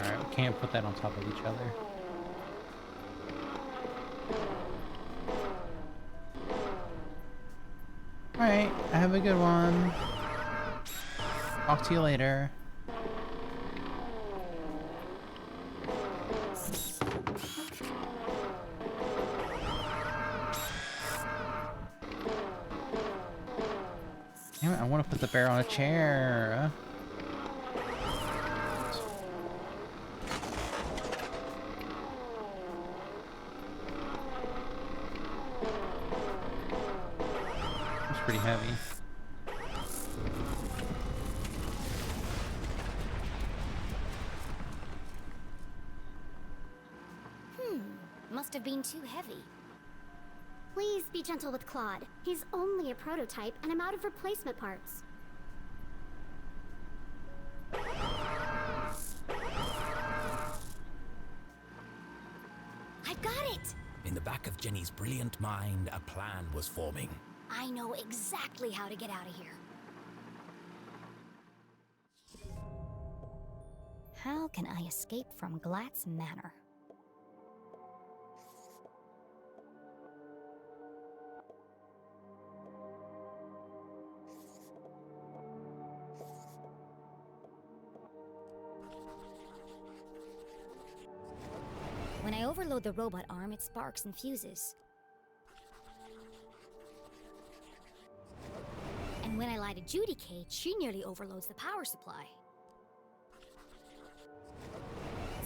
Alright, we can't put that on top of each other. Alright, have a good one. Talk to you later. Damn it, I want to put the bear on a chair. It's pretty heavy. Must have been too heavy. Please be gentle with Claude. He's only a prototype, and I'm out of replacement parts. I've got it! In the back of Jenny's brilliant mind, a plan was forming. I know exactly how to get out of here. How can I escape from Glatz Manor? When I overload the robot arm, it sparks and fuses. And when I lie to Judy Kate, she nearly overloads the power supply.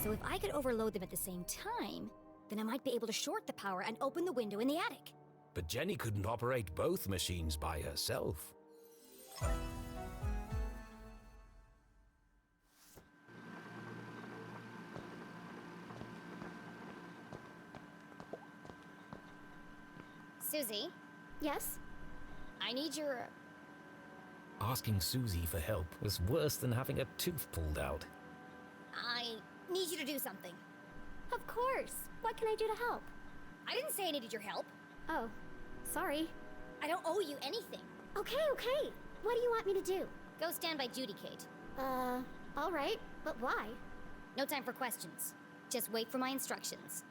So if I could overload them at the same time, then I might be able to short the power and open the window in the attic. But Jenny couldn't operate both machines by herself. Susie, Yes? I need your... Asking Susie for help was worse than having a tooth pulled out. I need you to do something. Of course. What can I do to help? I didn't say I needed your help. Oh, sorry. I don't owe you anything. Okay. What do you want me to do? Go stand by Judy Kate. All right. But why? No time for questions. Just wait for my instructions.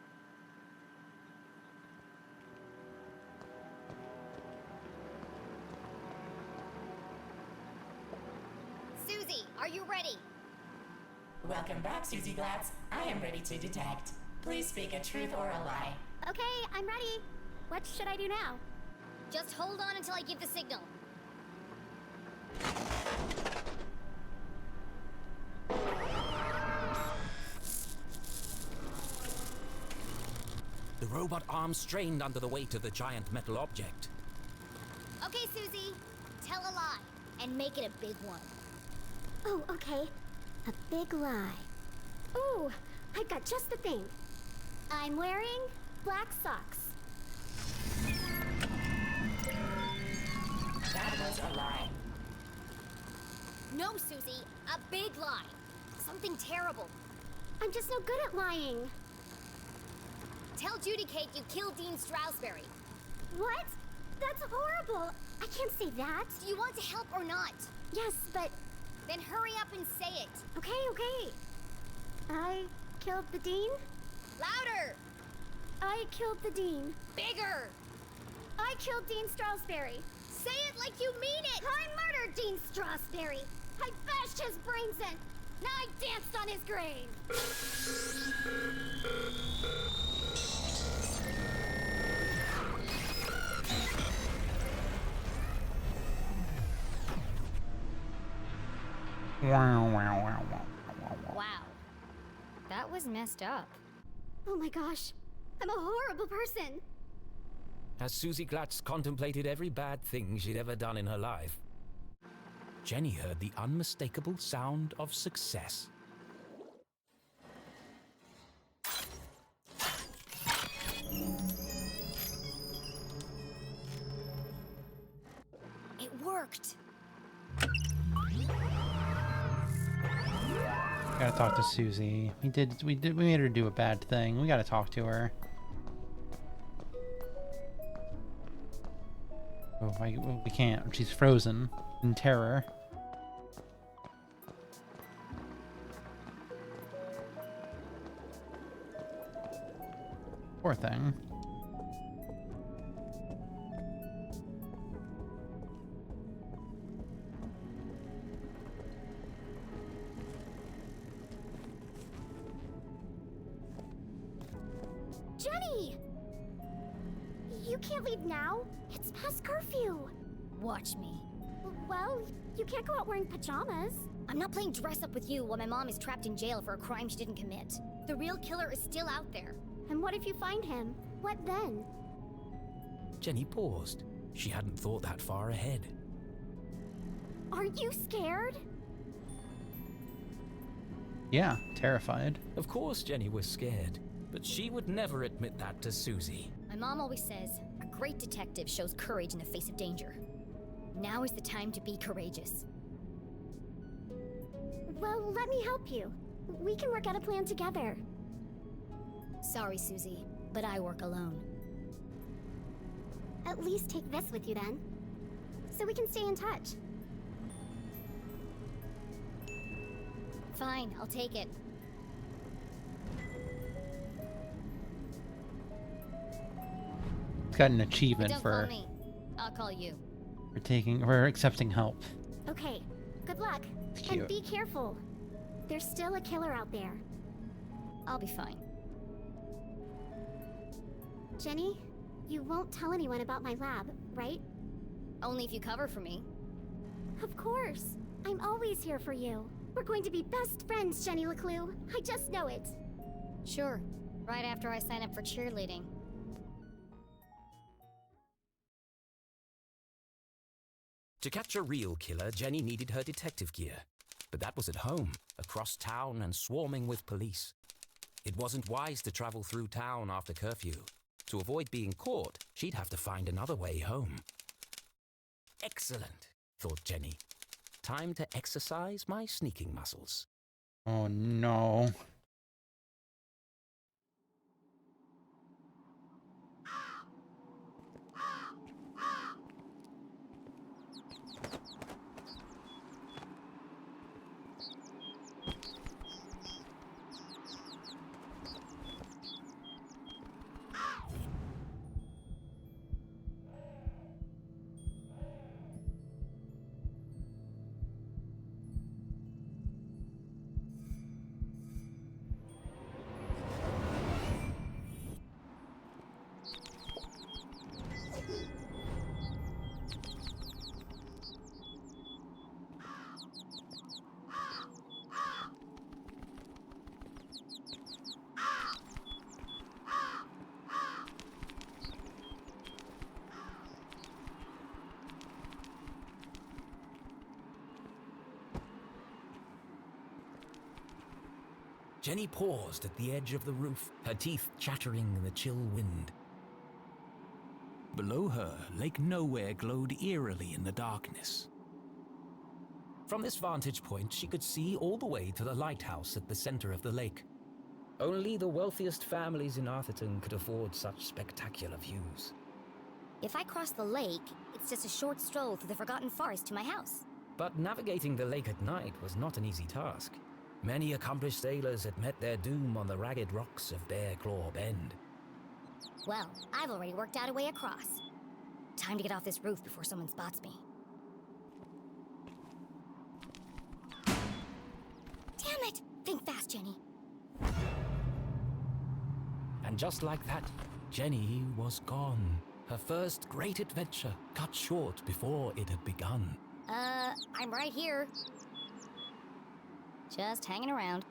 Susie, are you ready? Welcome back, Susie Glatz. I am ready to detect. Please speak a truth or a lie. Okay, I'm ready. What should I do now? Just hold on until I give the signal. The robot arm strained under the weight of the giant metal object. Okay, Susie. Tell a lie, and make it a big one. Oh, okay. A big lie. Ooh, I've got just the thing. I'm wearing black socks. That was a lie. No, Susie, a big lie. Something terrible. I'm just no good at lying. Tell Judy Kate you killed Dean Stroudsbury. What? That's horrible. I can't say that. Do you want to help or not? Yes, but... Then hurry up and say it. Okay. I killed the Dean? Louder! I killed the Dean. Bigger! I killed Dean Stroudsbury. Say it like you mean it! I murdered Dean Stroudsbury. I bashed his brains in. Now I danced on his grave. Wow. That was messed up. Oh my gosh. I'm a horrible person. As Susie Glatz contemplated every bad thing she'd ever done in her life, Jenny heard the unmistakable sound of success. It worked. Gotta talk to Susie. We made her do a bad thing. We gotta talk to her. Oh, we can't. She's frozen in terror. Poor thing. Jenny! You can't leave now. It's past curfew. Watch me. Well, you can't go out wearing pajamas. I'm not playing dress up with you while my mom is trapped in jail for a crime she didn't commit. The real killer is still out there. And what if you find him? What then? Jenny paused. She hadn't thought that far ahead. Aren't you scared? Yeah, terrified. Of course Jenny was scared, but she would never admit that to Susie. My mom always says, a great detective shows courage in the face of danger. Now is the time to be courageous. Well, let me help you. We can work out a plan together. Sorry, Susie, but I work alone. At least take this with you then, so we can stay in touch. Fine, I'll take it. It's got an But achievement don't for call me. I'll call you. for accepting help. Okay, good luck. It's And cute. be careful. There's still a killer out there. I'll be fine. Jenny, you won't tell anyone about my lab, right? Only if you cover for me. Of course. I'm always here for you. We're going to be best friends, Jenny LeClue. I just know it. Sure. Right after I sign up for cheerleading. To catch a real killer, Jenny needed her detective gear. But that was at home, across town and swarming with police. It wasn't wise to travel through town after curfew. To avoid being caught, she'd have to find another way home. Excellent, thought Jenny. Time to exercise my sneaking muscles. Oh no. Jenny paused at the edge of the roof, her teeth chattering in the chill wind. Below her, Lake Nowhere glowed eerily in the darkness. From this vantage point, she could see all the way to the lighthouse at the center of the lake. Only the wealthiest families in Arthurton could afford such spectacular views. If I cross the lake, it's just a short stroll through the Forgotten Forest to my house. But navigating the lake at night was not an easy task. Many accomplished sailors had met their doom on the ragged rocks of Bear Claw Bend. Well, I've already worked out a way across. Time to get off this roof before someone spots me. Damn it! Think fast, Jenny. And just like that, Jenny was gone. Her first great adventure cut short before it had begun. I'm right here. Just hanging around.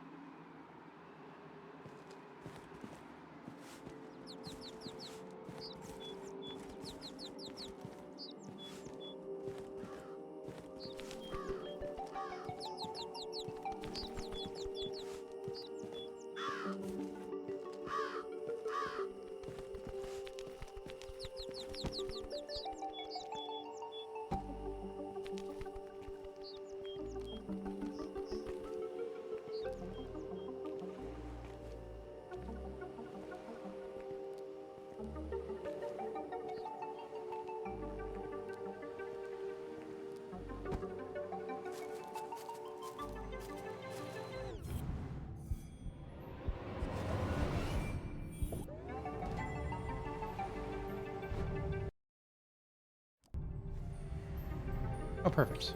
Oh, perfect.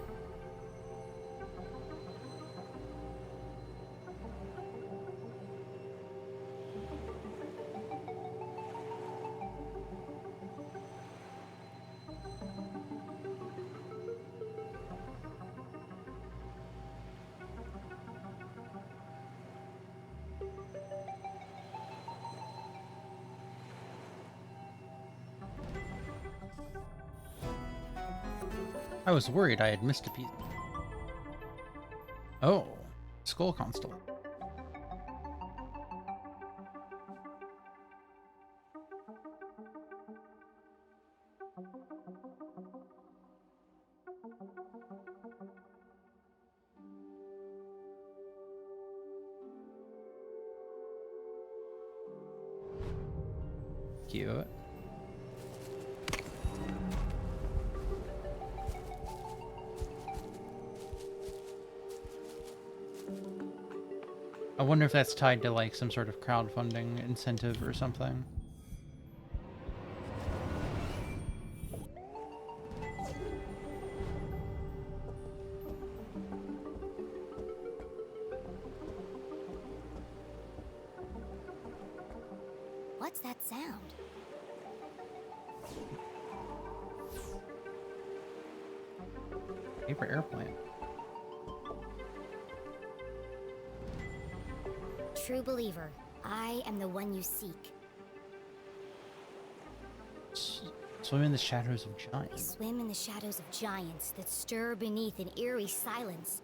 I was worried I had missed a piece. Oh, Skull Console. Cute. I wonder if that's tied to like some sort of crowdfunding incentive or something. What's that sound? Paper airplane. True believer, I am the one you seek. Swim in the shadows of We giants. swim in the shadows of giants that stir beneath an eerie silence.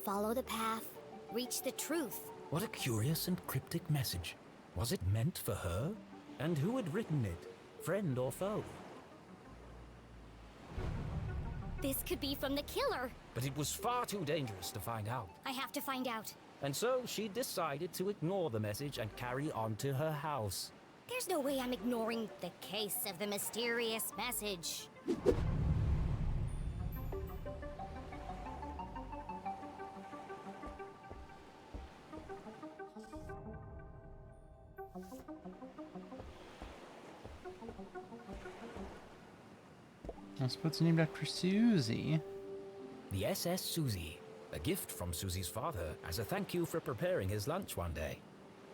Follow the path, reach the truth. What a curious and cryptic message. Was it meant for her? And who had written it? Friend or foe? This could be from the killer. But it was far too dangerous to find out. I have to find out. And so she decided to ignore the message and carry on to her house. There's no way I'm ignoring the case of the mysterious message. I suppose it's named after Susie. The SS Susie. A gift from Susie's father as a thank you for preparing his lunch one day.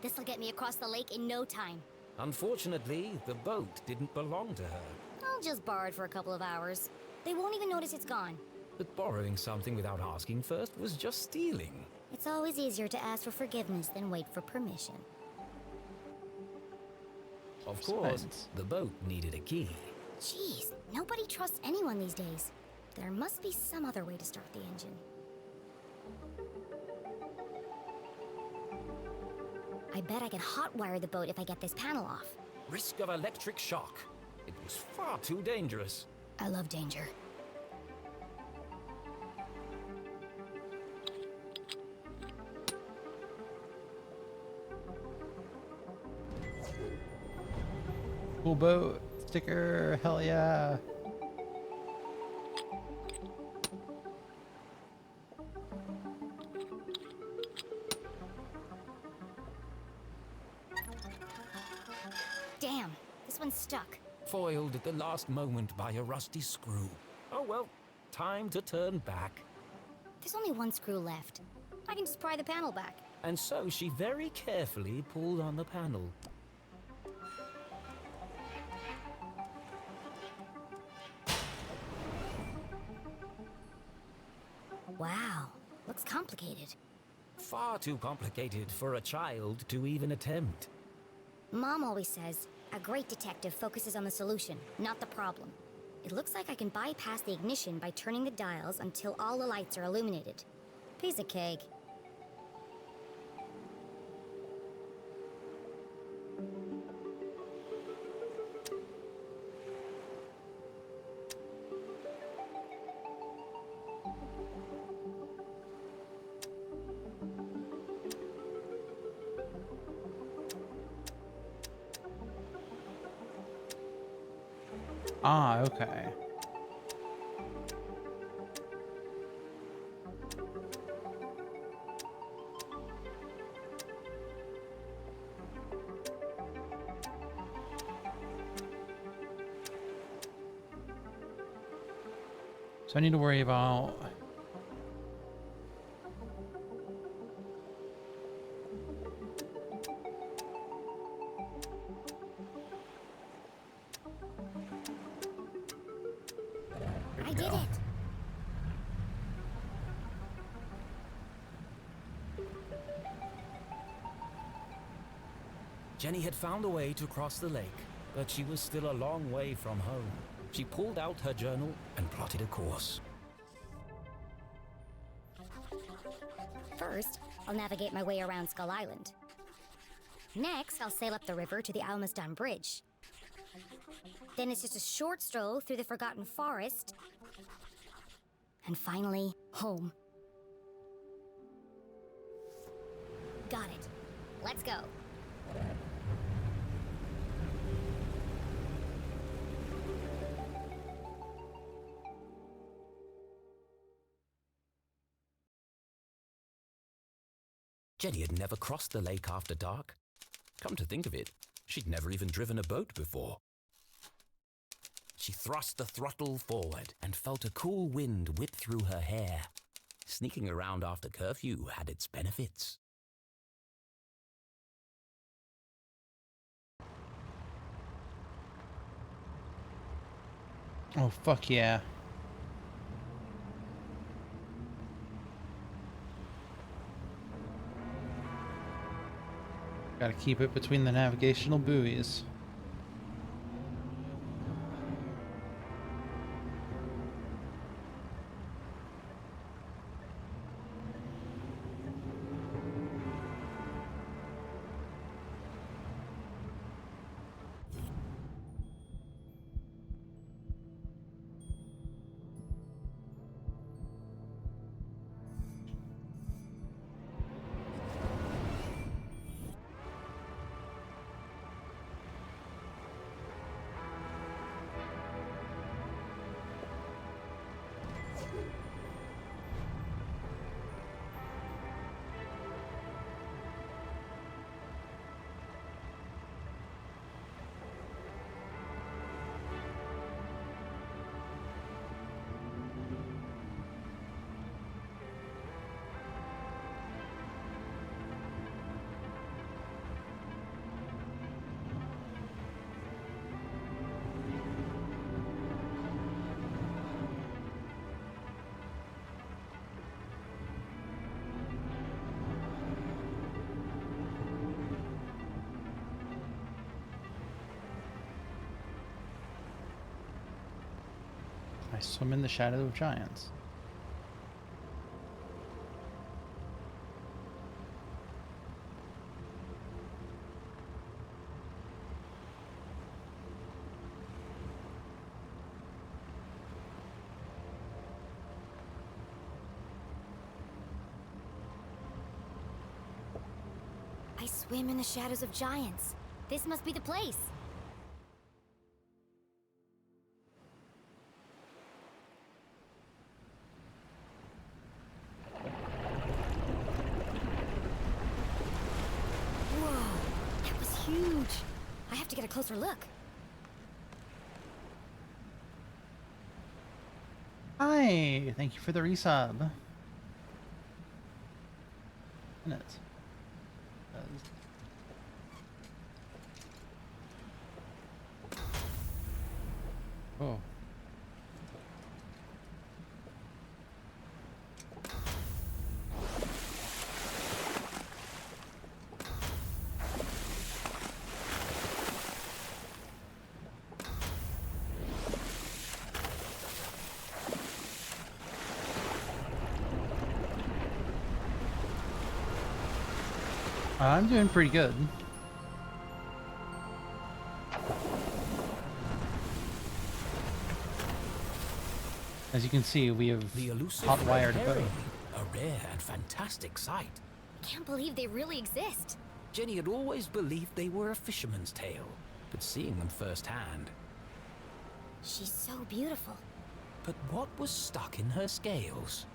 This'll get me across the lake in no time. Unfortunately, the boat didn't belong to her. I'll just borrow it for a couple of hours. They won't even notice it's gone. But borrowing something without asking first was just stealing. It's always easier to ask for forgiveness than wait for permission. Of course, Science. the boat needed a key. Jeez, nobody trusts anyone these days. There must be some other way to start the engine. I bet I can hotwire the boat if I get this panel off. Risk of electric shock. It was far too dangerous. I love danger. Cool boat sticker, hell yeah. Damn, this one's stuck. Foiled at the last moment by a rusty screw. Oh well, time to turn back. There's only one screw left. I can just pry the panel back. And so she very carefully pulled on the panel. Wow, looks complicated. Far too complicated for a child to even attempt. Mom always says, a great detective focuses on the solution, not the problem. It looks like I can bypass the ignition by turning the dials until all the lights are illuminated. Piece of cake. Ah, okay. So I need to worry about I did it! Jenny had found a way to cross the lake, but she was still a long way from home. She pulled out her journal and plotted a course. First, I'll navigate my way around Skull Island. Next, I'll sail up the river to the Almaston Bridge. Then it's just a short stroll through the Forgotten Forest. And finally, home. Got it. Let's go. Jenny had never crossed the lake after dark. Come to think of it, she'd never even driven a boat before. She thrust the throttle forward and felt a cool wind whip through her hair. Sneaking around after curfew had its benefits. oh fuck yeah. Gotta keep it between the navigational buoys. I swim in the shadow of giants. Swim in the shadows of giants. This must be the place. Whoa, that was huge. I have to get a closer look. Hi, thank you for the resub. Minutes. Oh. I'm doing pretty good. As you can see, we have The elusive hot wired red both. herring, a rare and fantastic sight. Can't believe they really exist. Jenny had always believed they were a fisherman's tale, but seeing them firsthand. She's so beautiful. But what was stuck in her scales?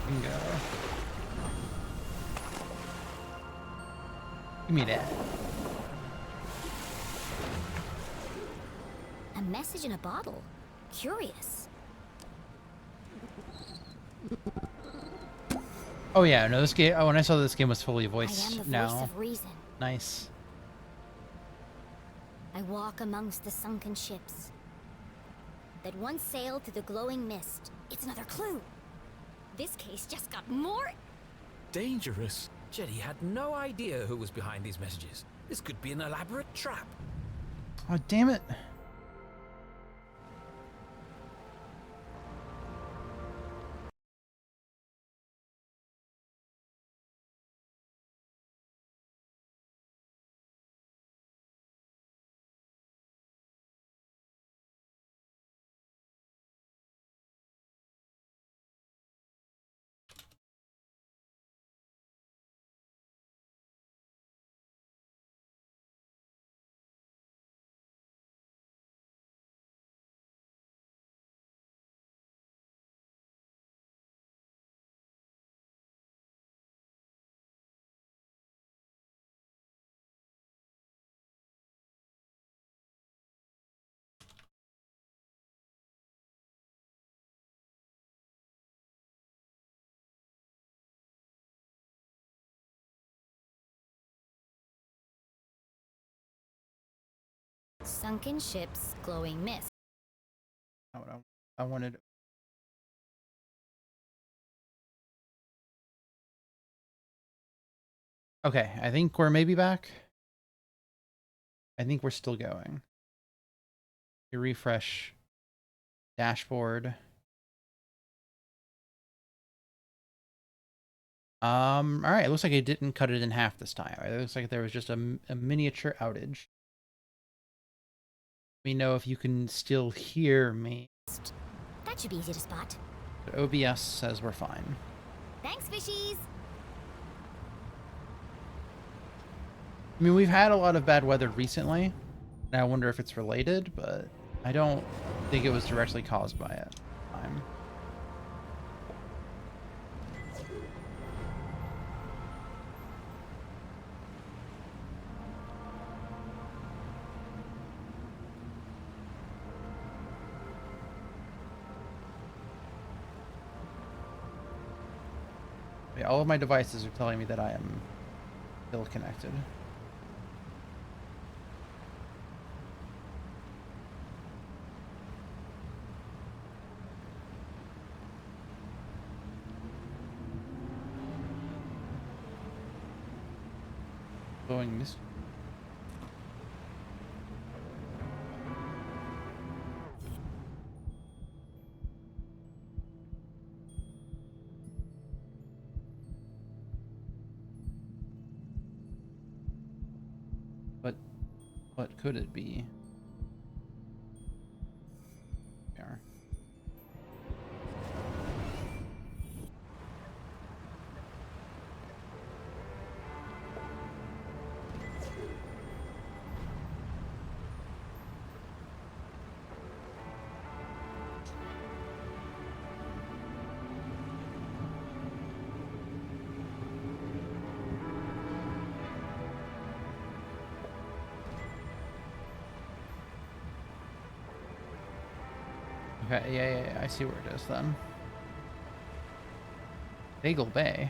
Bingo. Give me that. A message in a bottle. Curious. Oh yeah, no, this game. Oh, when I saw this game was fully I am voiced the voice now. of reason. Nice. I walk amongst the sunken ships that once sailed through the glowing mist. It's another clue. This case just got more. Dangerous. Jenny had no idea who was behind these messages. This could be an elaborate trap. Oh damn it. Sunken ships, glowing mist. Not what I wanted. Okay, I think we're maybe back. I think we're still going. You refresh dashboard. All right. It looks like it didn't cut it in half this time. It looks like there was just a miniature outage. Let me know if you can still hear me. That should be easy to spot. But OBS says we're fine. Thanks, fishies. I mean, we've had a lot of bad weather recently, and I wonder if it's related, but I don't think it was directly caused by it. Yeah, all of my devices are telling me that I am still connected. Going this. What could it be? Okay, yeah, I see where it is then. Bagel Bay.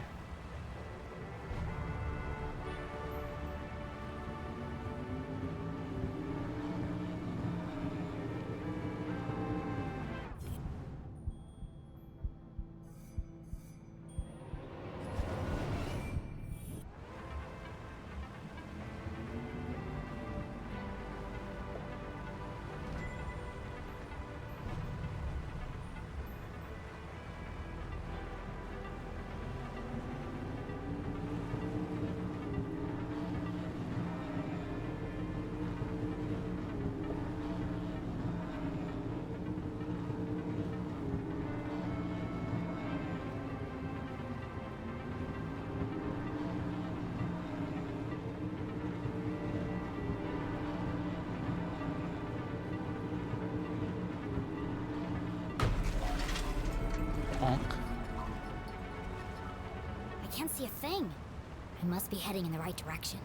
Bonk. I can't see a thing. I must be heading in the right direction.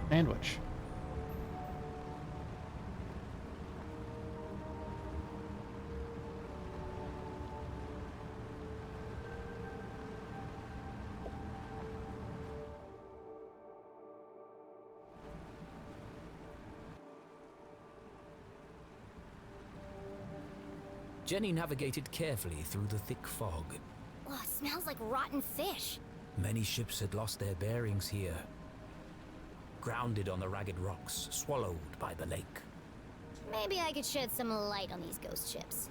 Sandwich. Jenny navigated carefully through the thick fog. Oh, it smells like rotten fish. Many ships had lost their bearings here. Grounded on the ragged rocks, swallowed by the lake. Maybe I could shed some light on these ghost ships.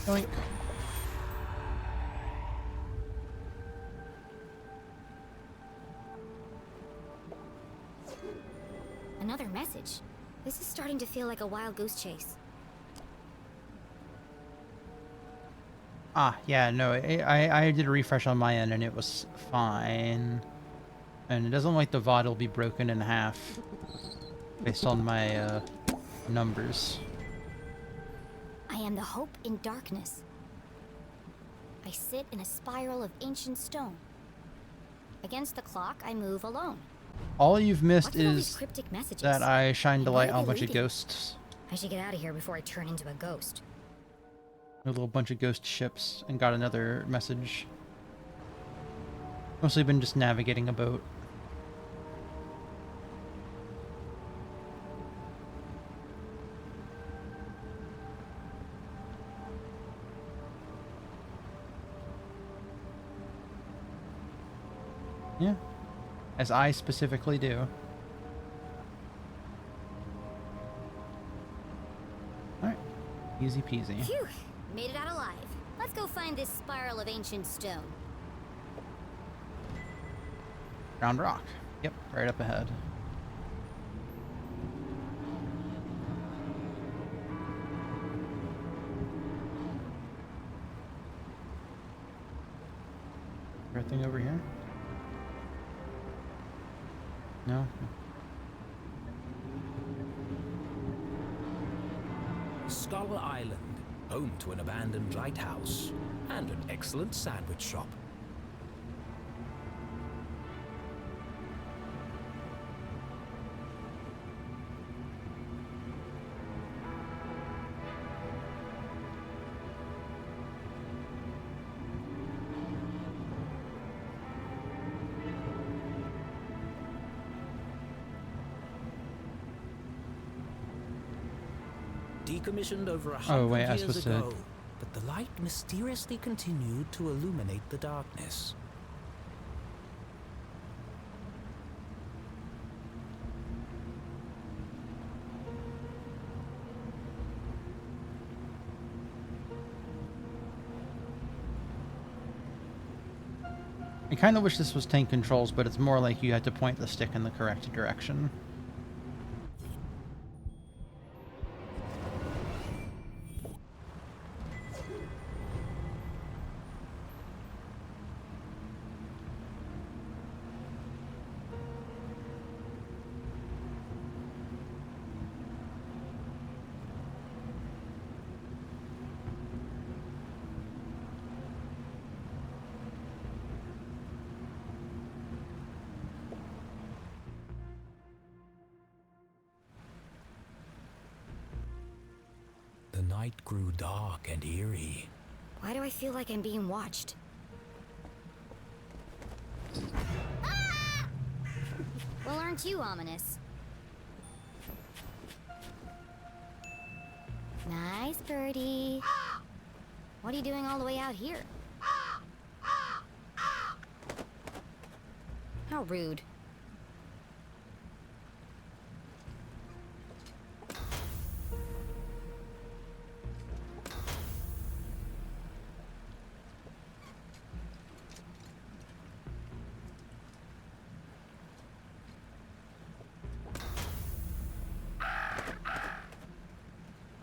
Yoink. Another message. This is starting to feel like a wild goose chase. Ah, yeah, no, I did a refresh on my end and it was fine. And it doesn't look like the VOD will be broken in half based on my numbers. I am the hope in darkness. I sit in a spiral of ancient stone. Against the clock, I move alone. All you've missed What's with all these is cryptic messages? that I shined a And where light are on a they bunch of leading? ghosts. I should get out of here before I turn into a ghost. A little bunch of ghost ships and got another message. Mostly been just navigating a boat. Yeah, as I specifically do. Alright, easy peasy. Phew! Made it out alive. Let's go find this spiral of ancient stone. Round rock. Yep, right up ahead. Everything over here? No? Skull Island, home to an abandoned lighthouse and an excellent sandwich shop. Decommissioned over 100 years ago, but the light mysteriously continued to illuminate the darkness. I kind of wish this was tank controls, but it's more like you had to point the stick in the correct direction. The night grew dark and eerie. Why do I feel like I'm being watched? Well, aren't you ominous? Nice birdie. What are you doing all the way out here? How rude.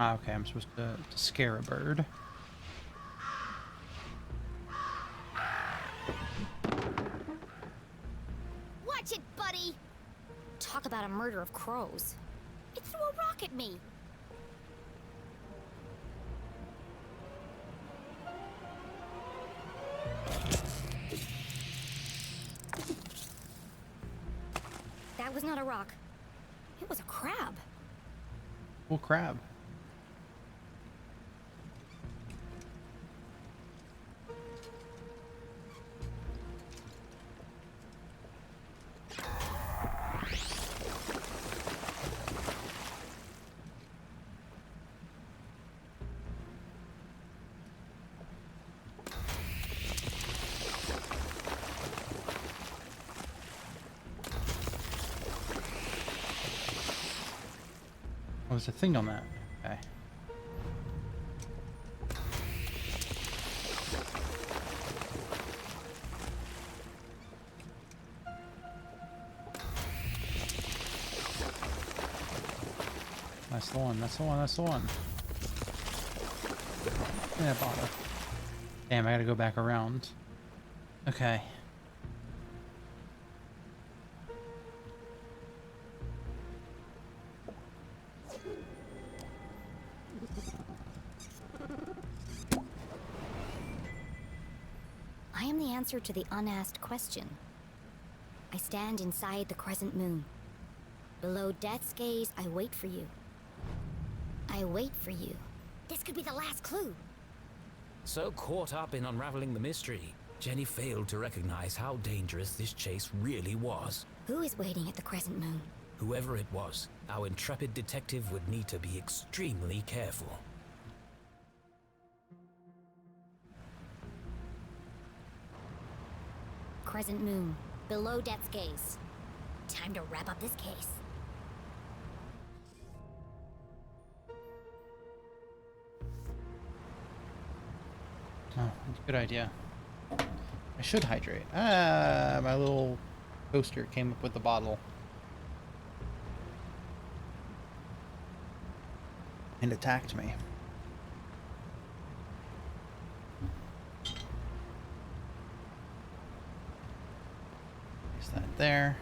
Ah, okay, I'm supposed to scare a bird. Watch it, buddy! Talk about a murder of crows. It threw a rock at me. That was not a rock. It was a crab. Well, crab. Oh, there's a thing on that. Okay. That's the one, that's the one, that's the one. Yeah, bother. Damn, I gotta go back around. Okay. I am the answer to the unasked question. I stand inside the crescent moon. Below death's gaze, I wait for you. I wait for you. This could be the last clue. So caught up in unraveling the mystery, Jenny failed to recognize how dangerous this chase really was. Who is waiting at the crescent moon? Whoever it was, our intrepid detective would need to be extremely careful. Crescent moon, below death's gaze. Time to wrap up this case. Oh, good idea. I should hydrate. Ah, my little coaster came up with the bottle. And attacked me. Place that there.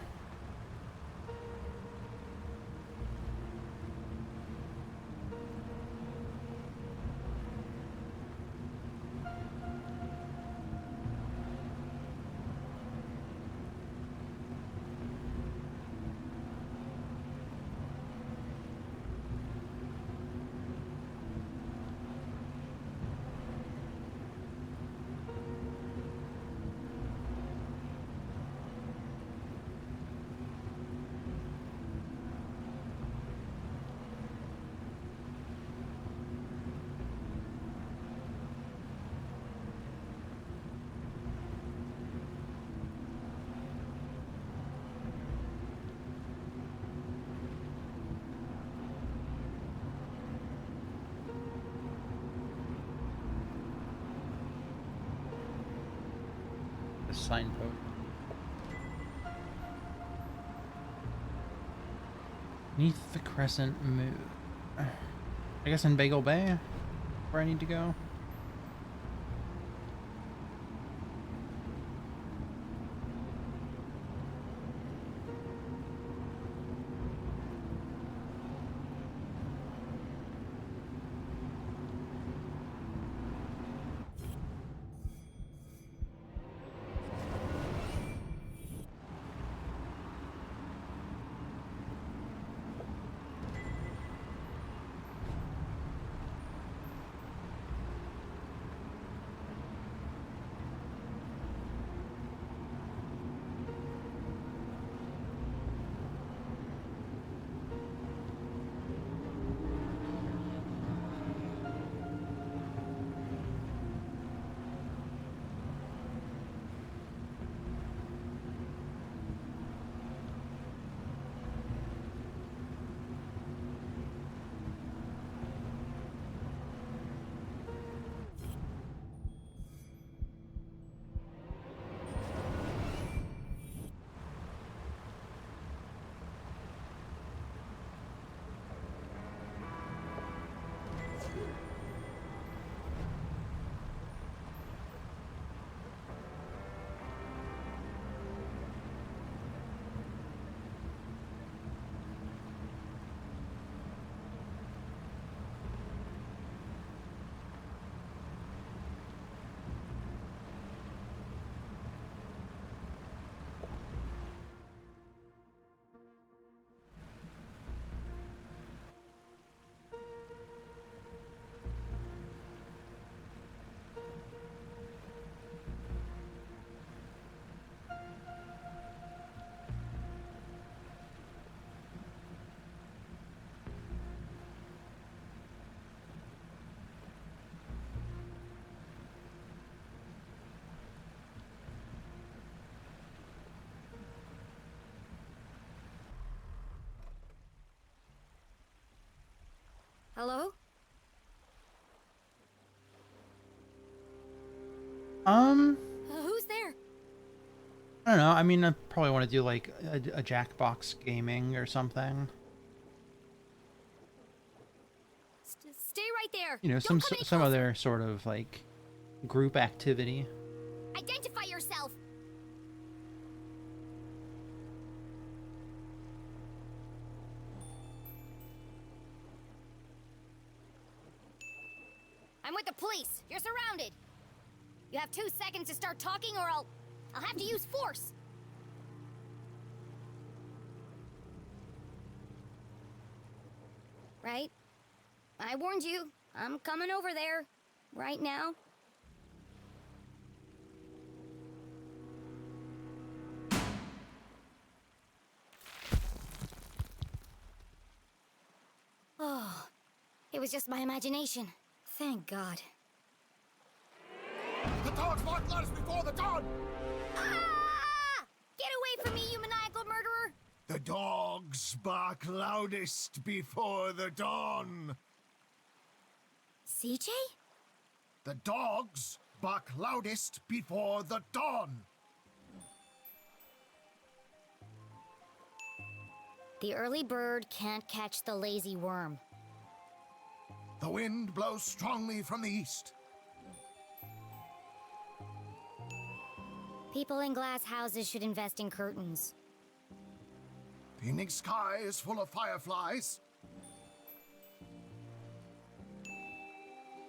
signpost. Beneath the crescent moon. I guess in Bagel Bay, where I need to go. Hello? Who's there? I don't know. I mean, I probably want to do like a Jackbox gaming or something. Stay right there. You know, Don't come any some closer. other sort of like group activity. Identify yourself. I'm with the police. You're surrounded. You have 2 seconds to start talking or I'll have to use force. Right? I warned you. I'm coming over there. Right now. Oh, it was just my imagination. Thank God. The dogs mark letters before the dawn! Ah! Get away from me, you maniacal murderer! The dogs bark loudest before the dawn. CJ? The dogs bark loudest before the dawn. The early bird can't catch the lazy worm. The wind blows strongly from the east. People in glass houses should invest in curtains. The evening sky is full of fireflies.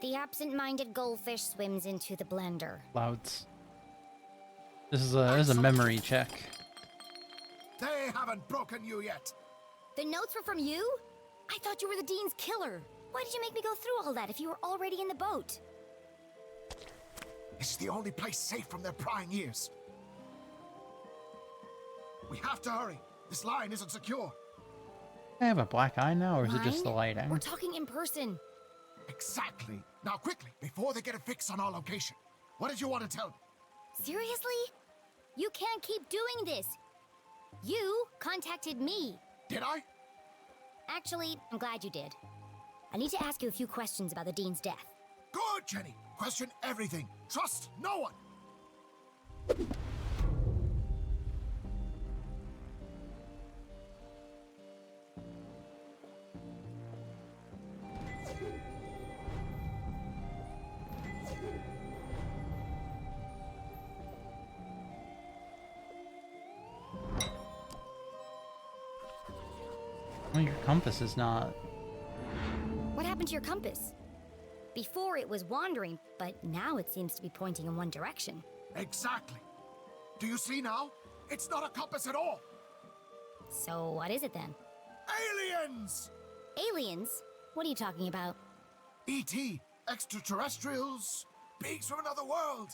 The absent-minded goldfish swims into the blender. Clouds. This is a memory check. They haven't broken you yet. The notes were from you? I thought you were the Dean's killer. Why did you make me go through all that if you were already in the boat? It's the only place safe from their prying ears. We have to hurry. This line isn't secure. I have a black eye now, or is it just the Mine? lighting? We're talking in person. Exactly. Now quickly, before they get a fix on our location. What did you want to tell me? Seriously? You can't keep doing this. You contacted me. Did I? Actually, I'm glad you did. I need to ask you a few questions about the Dean's death. Good, Jenny. Question everything. Trust no one. Well, your compass is not. What happened to your compass? Before it was wandering, but now it seems to be pointing in one direction. Exactly. Do you see now? It's not a compass at all. So what is it then? Aliens! Aliens? What are you talking about? E.T., extraterrestrials, beings from another world.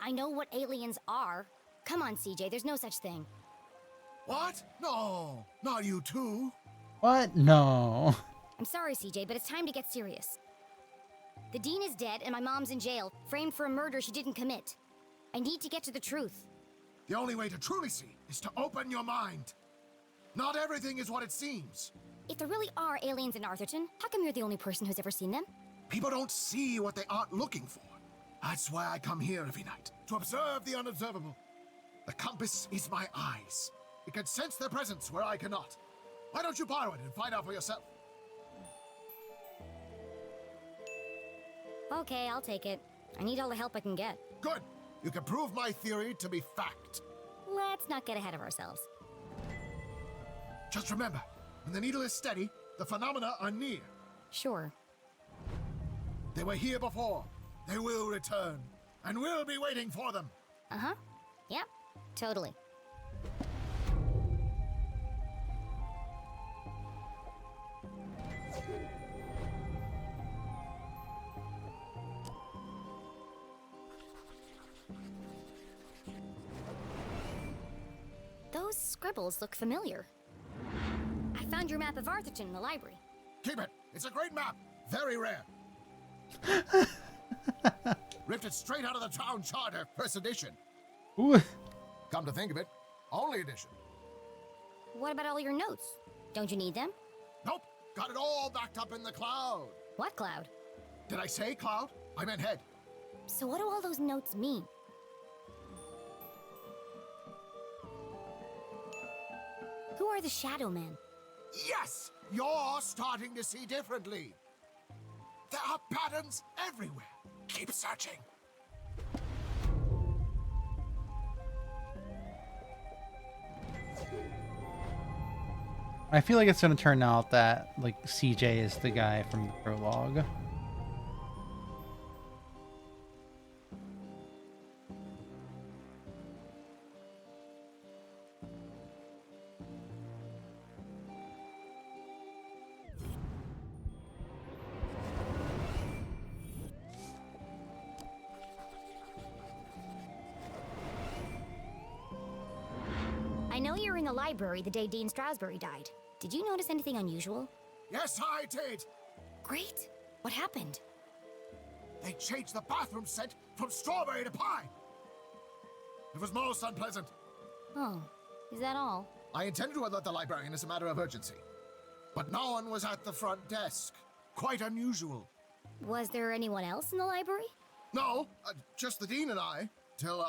I know what aliens are. Come on, CJ, there's no such thing. What? No, not you too. What? No. I'm sorry, CJ, but it's time to get serious. The Dean is dead and my mom's in jail, framed for a murder she didn't commit. I need to get to the truth. The only way to truly see is to open your mind. Not everything is what it seems. If there really are aliens in Arthurton, how come you're the only person who's ever seen them? People don't see what they aren't looking for. That's why I come here every night, to observe the unobservable. The compass is my eyes. It can sense their presence where I cannot. Why don't you borrow it and find out for yourself? Okay, I'll take it. I need all the help I can get. Good. You can prove my theory to be fact. Let's not get ahead of ourselves. Just remember, when the needle is steady, the phenomena are near. Sure. They were here before. They will return. And we'll be waiting for them. Uh-huh. Yep, totally. Those scribbles look familiar. I found your map of Arthurton in the library. Keep it. It's a great map. Very rare. Ripped it straight out of the town charter, first edition. Ooh. Come to think of it, only edition. What about all your notes? Don't you need them? Nope. Got it all backed up in the cloud. What cloud? Did I say cloud? I meant head. So what do all those notes mean? Who are the Shadow Men? Yes! You're starting to see differently. There are patterns everywhere. Keep searching. I feel like it's gonna turn out that like CJ is the guy from the prologue. I know you were in the library the day Dean Stroudsbury died. Did you notice anything unusual? Yes, I did. Great. What happened? They changed the bathroom scent from strawberry to pie. It was most unpleasant. Oh, is that all? I intended to alert the librarian as a matter of urgency. But no one was at the front desk. Quite unusual. Was there anyone else in the library? No, just the dean and I. Till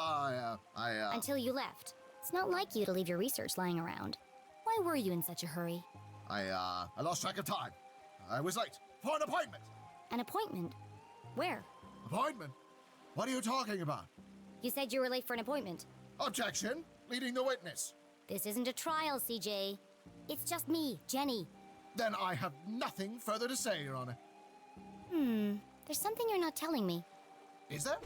Until you left. It's not like you to leave your research lying around. Why were you in such a hurry? I lost track of time. I was late for an appointment. An appointment? Where? Appointment? What are you talking about? You said you were late for an appointment. Objection. Leading the witness. This isn't a trial, CJ. It's just me, Jenny. Then I have nothing further to say, Your Honor. There's something you're not telling me. Is there?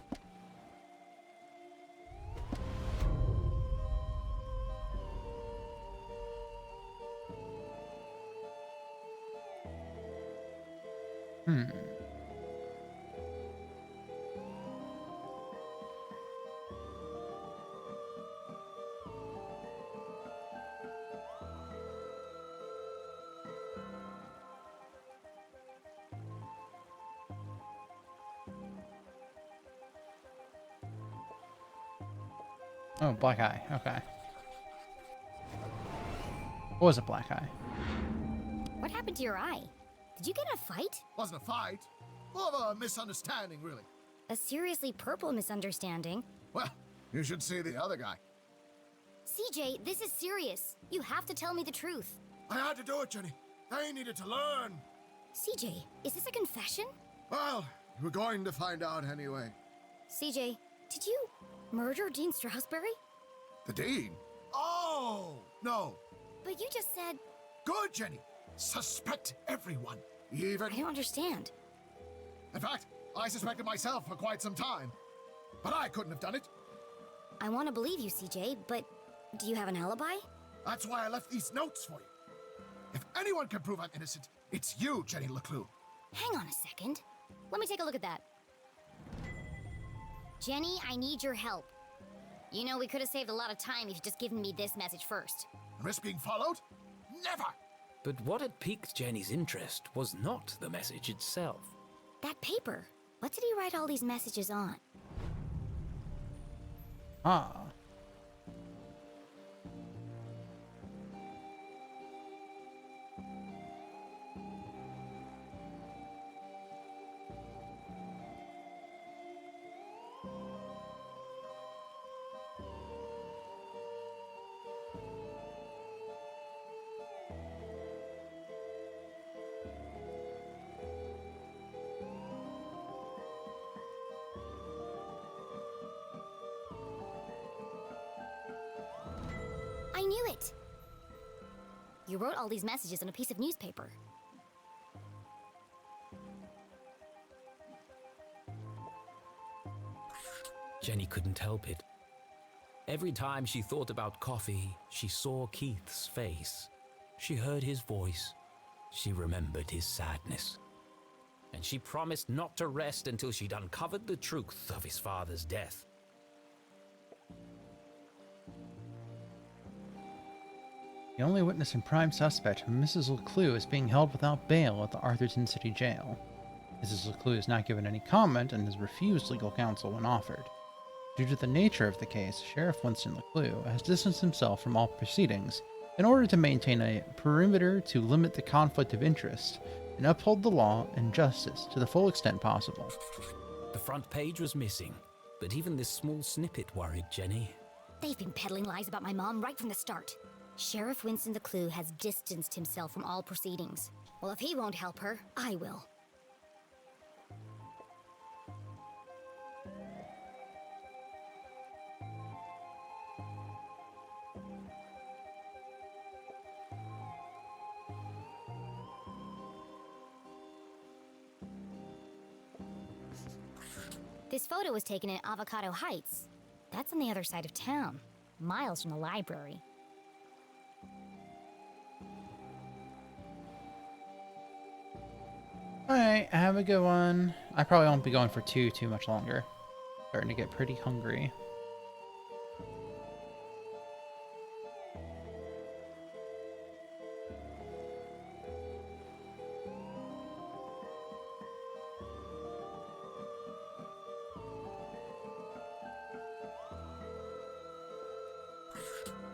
Oh, black eye. Okay. What was a black eye? What happened to your eye? Did you get in a fight? Wasn't a fight. More of a misunderstanding, really. A seriously purple misunderstanding? Well, you should see the other guy. CJ, this is serious. You have to tell me the truth. I had to do it, Jenny. They needed to learn. CJ, is this a confession? Well, we're going to find out anyway. CJ, did you murder Dean Stroudsbury? The dean? Oh, no. But you just said... Good, Jenny. suspect everyone, even... I don't understand. In fact, I suspected myself for quite some time. But I couldn't have done it. I want to believe you, CJ, but do you have an alibi? That's why I left these notes for you. If anyone can prove I'm innocent, it's you, Jenny LeClue. Hang on a second. Let me take a look at that. Jenny, I need your help. You know, we could have saved a lot of time if you'd just given me this message first. Risk being followed? Never! But what had piqued Jenny's interest was not the message itself. That paper. What did he write all these messages on? Ah. I knew it! You wrote all these messages on a piece of newspaper. Jenny couldn't help it. Every time she thought about coffee, she saw Keith's face. She heard his voice. She remembered his sadness. And she promised not to rest until she'd uncovered the truth of his father's death. The only witness and prime suspect, Mrs. LeClue, is being held without bail at the Arthurton City Jail. Mrs. LeClue has not given any comment and has refused legal counsel when offered. Due to the nature of the case, Sheriff Winston LeClue has distanced himself from all proceedings in order to maintain a perimeter to limit the conflict of interest and uphold the law and justice to the full extent possible. The front page was missing, but even this small snippet worried Jenny. They've been peddling lies about my mom right from the start. Sheriff Winston LeClue has distanced himself from all proceedings. Well, if he won't help her, I will. This photo was taken in Avocado Heights. That's on the other side of town, miles from the library. Alright, have a good one. I probably won't be going for too much longer. Starting to get pretty hungry.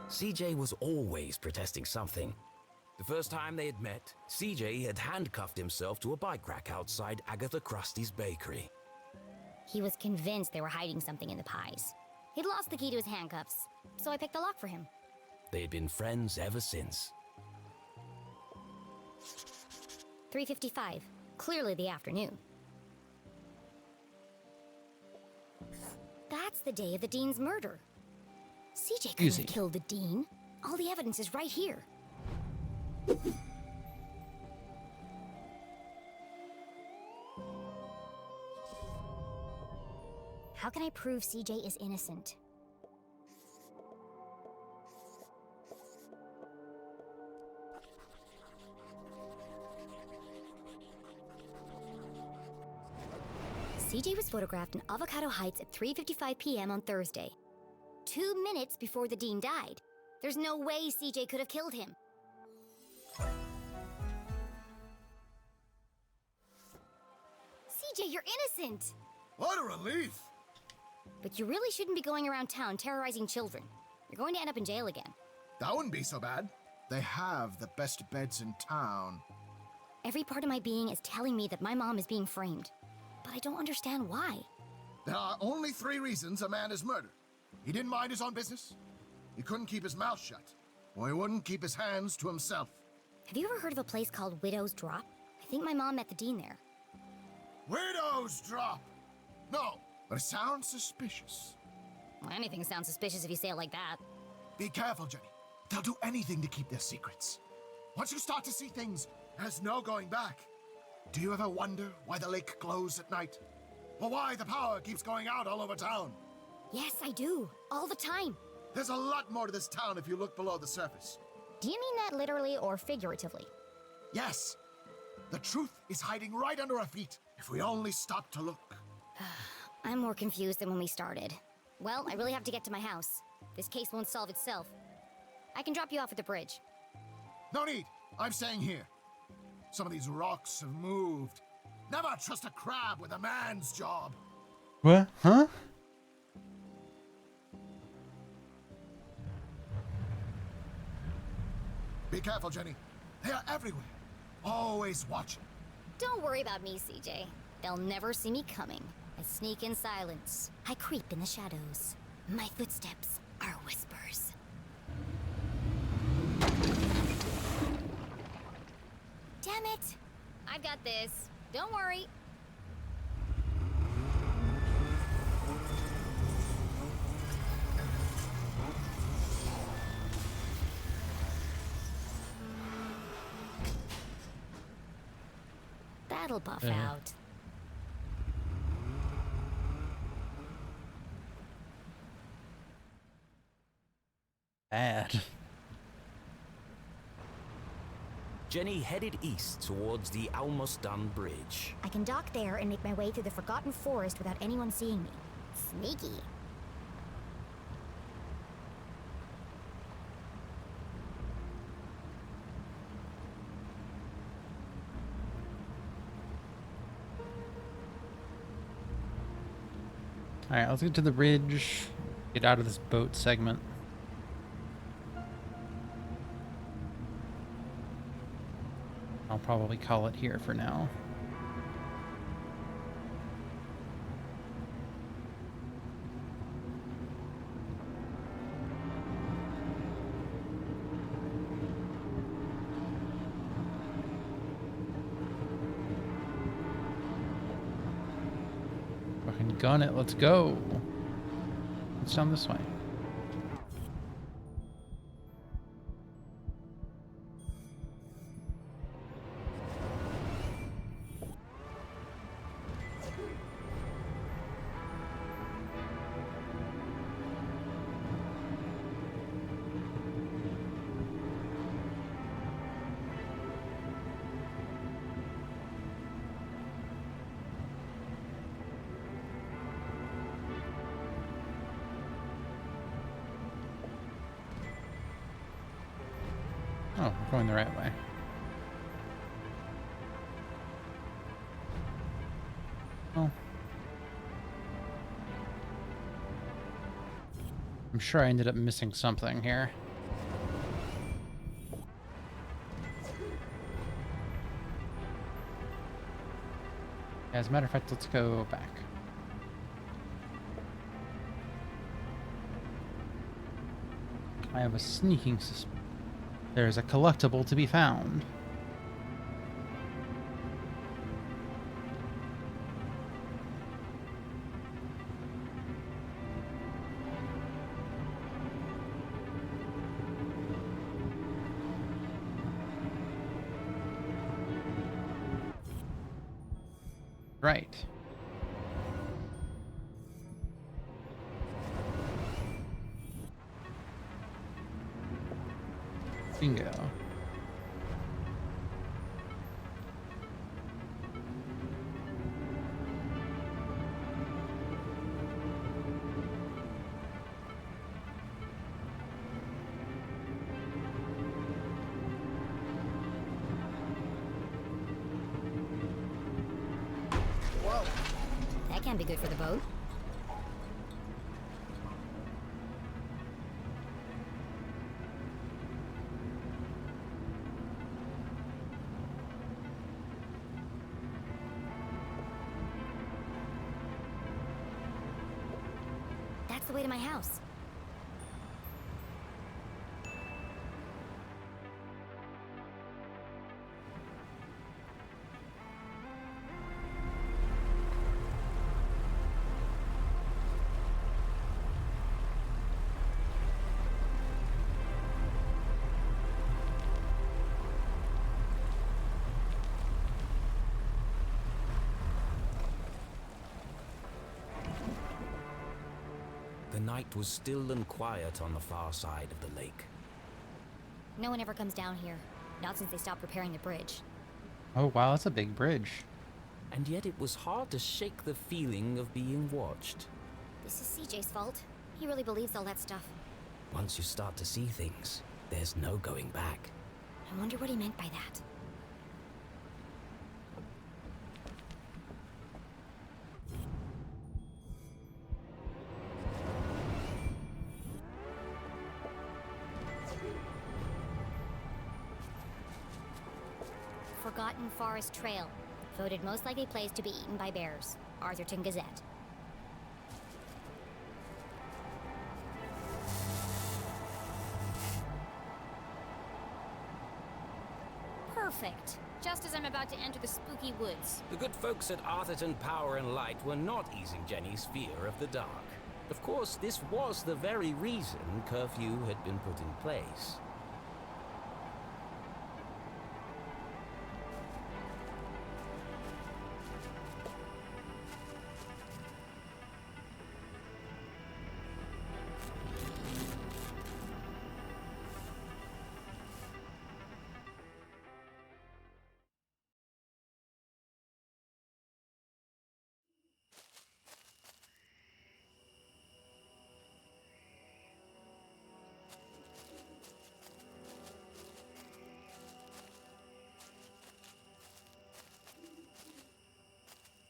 CJ was always protesting something. The first time they had met, CJ had handcuffed himself to a bike rack outside Agatha Krusty's bakery. He was convinced they were hiding something in the pies. He'd lost the key to his handcuffs, so I picked the lock for him. They had been friends ever since. 3:55, clearly the afternoon. That's the day of the Dean's murder. CJ couldn't Easy. have killed the Dean. All the evidence is right here. How can I prove CJ is innocent? CJ was photographed in Avocado Heights at 3:55 p.m. on Thursday. 2 minutes before the Dean died. There's no way CJ could have killed him. CJ, you're innocent! What a relief! But you really shouldn't be going around town terrorizing children. You're going to end up in jail again. That wouldn't be so bad. They have the best beds in town. Every part of my being is telling me that my mom is being framed. But I don't understand why. There are only 3 reasons a man is murdered. He didn't mind his own business, he couldn't keep his mouth shut, or he wouldn't keep his hands to himself. Have you ever heard of a place called Widow's Drop? I think my mom met the Dean there. Widow's Drop! No, but it sounds suspicious. Well, anything sounds suspicious if you say it like that. Be careful, Jenny. They'll do anything to keep their secrets. Once you start to see things, there's no going back. Do you ever wonder why the lake glows at night? Or why the power keeps going out all over town? Yes, I do. All the time. There's a lot more to this town if you look below the surface. Do you mean that literally or figuratively? Yes. The truth is hiding right under our feet if we only stop to look. I'm more confused than when we started. Well, I really have to get to my house. This case won't solve itself. I can drop you off at the bridge. No need. I'm staying here. Some of these rocks have moved. Never trust a crab with a man's job. What? Huh? Be careful, Jenny. They are everywhere. Always watching. Don't worry about me, CJ. They'll never see me coming. I sneak in silence. I creep in the shadows. My footsteps are whispers. Damn it! I've got this. Don't worry. That'll buff out. Bad. Jenny headed east towards the almost done bridge. I can dock there and make my way through the forgotten forest without anyone seeing me. Sneaky. Alright, let's get to the bridge. Get out of this boat segment. I'll probably call it here for now. Fucking gun it, let's go. It's down this way. Oh, we're going the right way. Oh. I'm sure I ended up missing something here. As a matter of fact, let's go back. I have a sneaking suspicion. There's a collectible to be found. Right. Bingo. Whoa. That can't be good for the boat. That's the way to my house. the night was still and quiet on the far side of the lake. No one ever comes down here. Not since they stopped repairing the bridge. Oh wow, that's a big bridge. And yet it was hard to shake the feeling of being watched. This is CJ's fault. He really believes all that stuff. Once you start to see things, there's no going back. I wonder what he meant by that. Forgotten Forest Trail. Voted most likely place to be eaten by bears. Arthurton Gazette. Perfect. Just as I'm about to enter the spooky woods. The good folks at Arthurton Power and Light were not easing Jenny's fear of the dark. Of course, this was the very reason curfew had been put in place.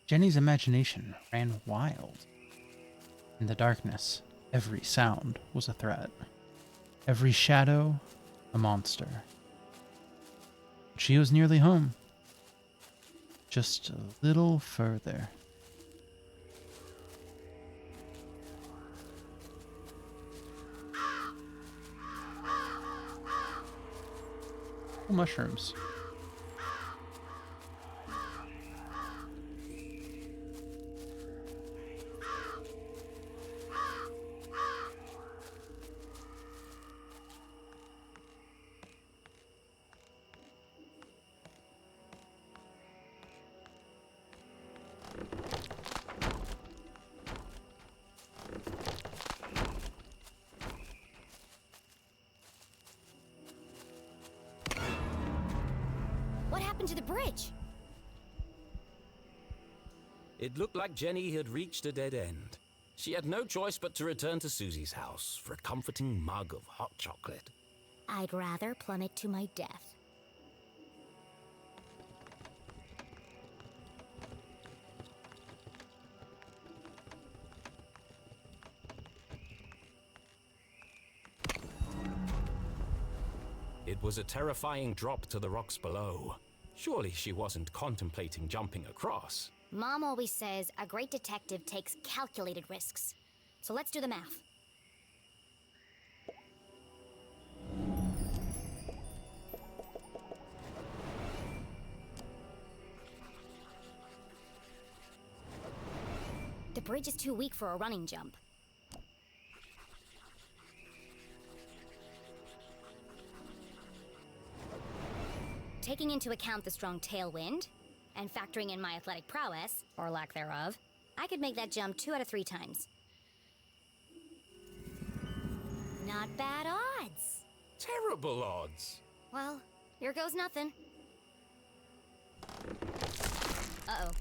Jenny's imagination ran wild. In the darkness, every sound was a threat. Every shadow, a monster. She was nearly home. Just a little further. Mushrooms. What happened to the bridge? It looked like Jenny had reached a dead end. She had no choice but to return to Susie's house for a comforting mug of hot chocolate. I'd rather plummet to my death. It was a terrifying drop to the rocks below. Surely she wasn't contemplating jumping across. Mom always says a great detective takes calculated risks. So let's do the math. The bridge is too weak for a running jump. Taking into account the strong tailwind, and factoring in my athletic prowess, or lack thereof, I could make that jump 2 out of 3 times. Not bad odds. Terrible odds. Well, here goes nothing. Uh-oh.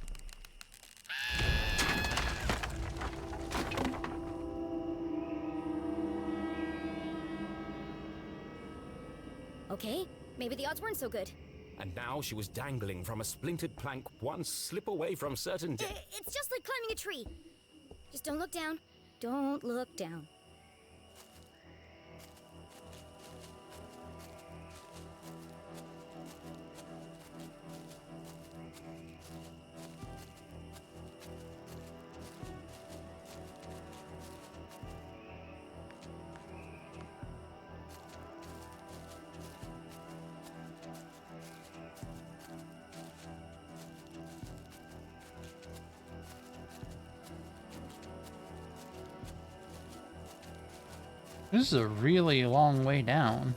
Okay, maybe the odds weren't so good. And now she was dangling from a splintered plank, one slip away from certain death. It's just like climbing a tree. Just don't look down. Don't look down. This is a really long way down.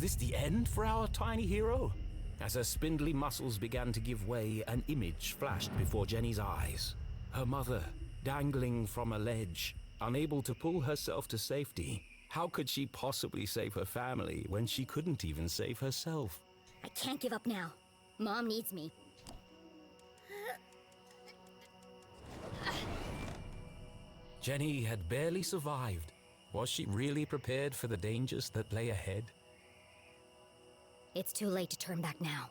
this the end for our tiny hero? As her spindly muscles began to give way, an image flashed before Jenny's eyes. Her mother, dangling from a ledge, unable to pull herself to safety. How could she possibly save her family when she couldn't even save herself? I can't give up now. Mom needs me. Jenny had barely survived. Was she really prepared for the dangers that lay ahead? It's too late to turn back now.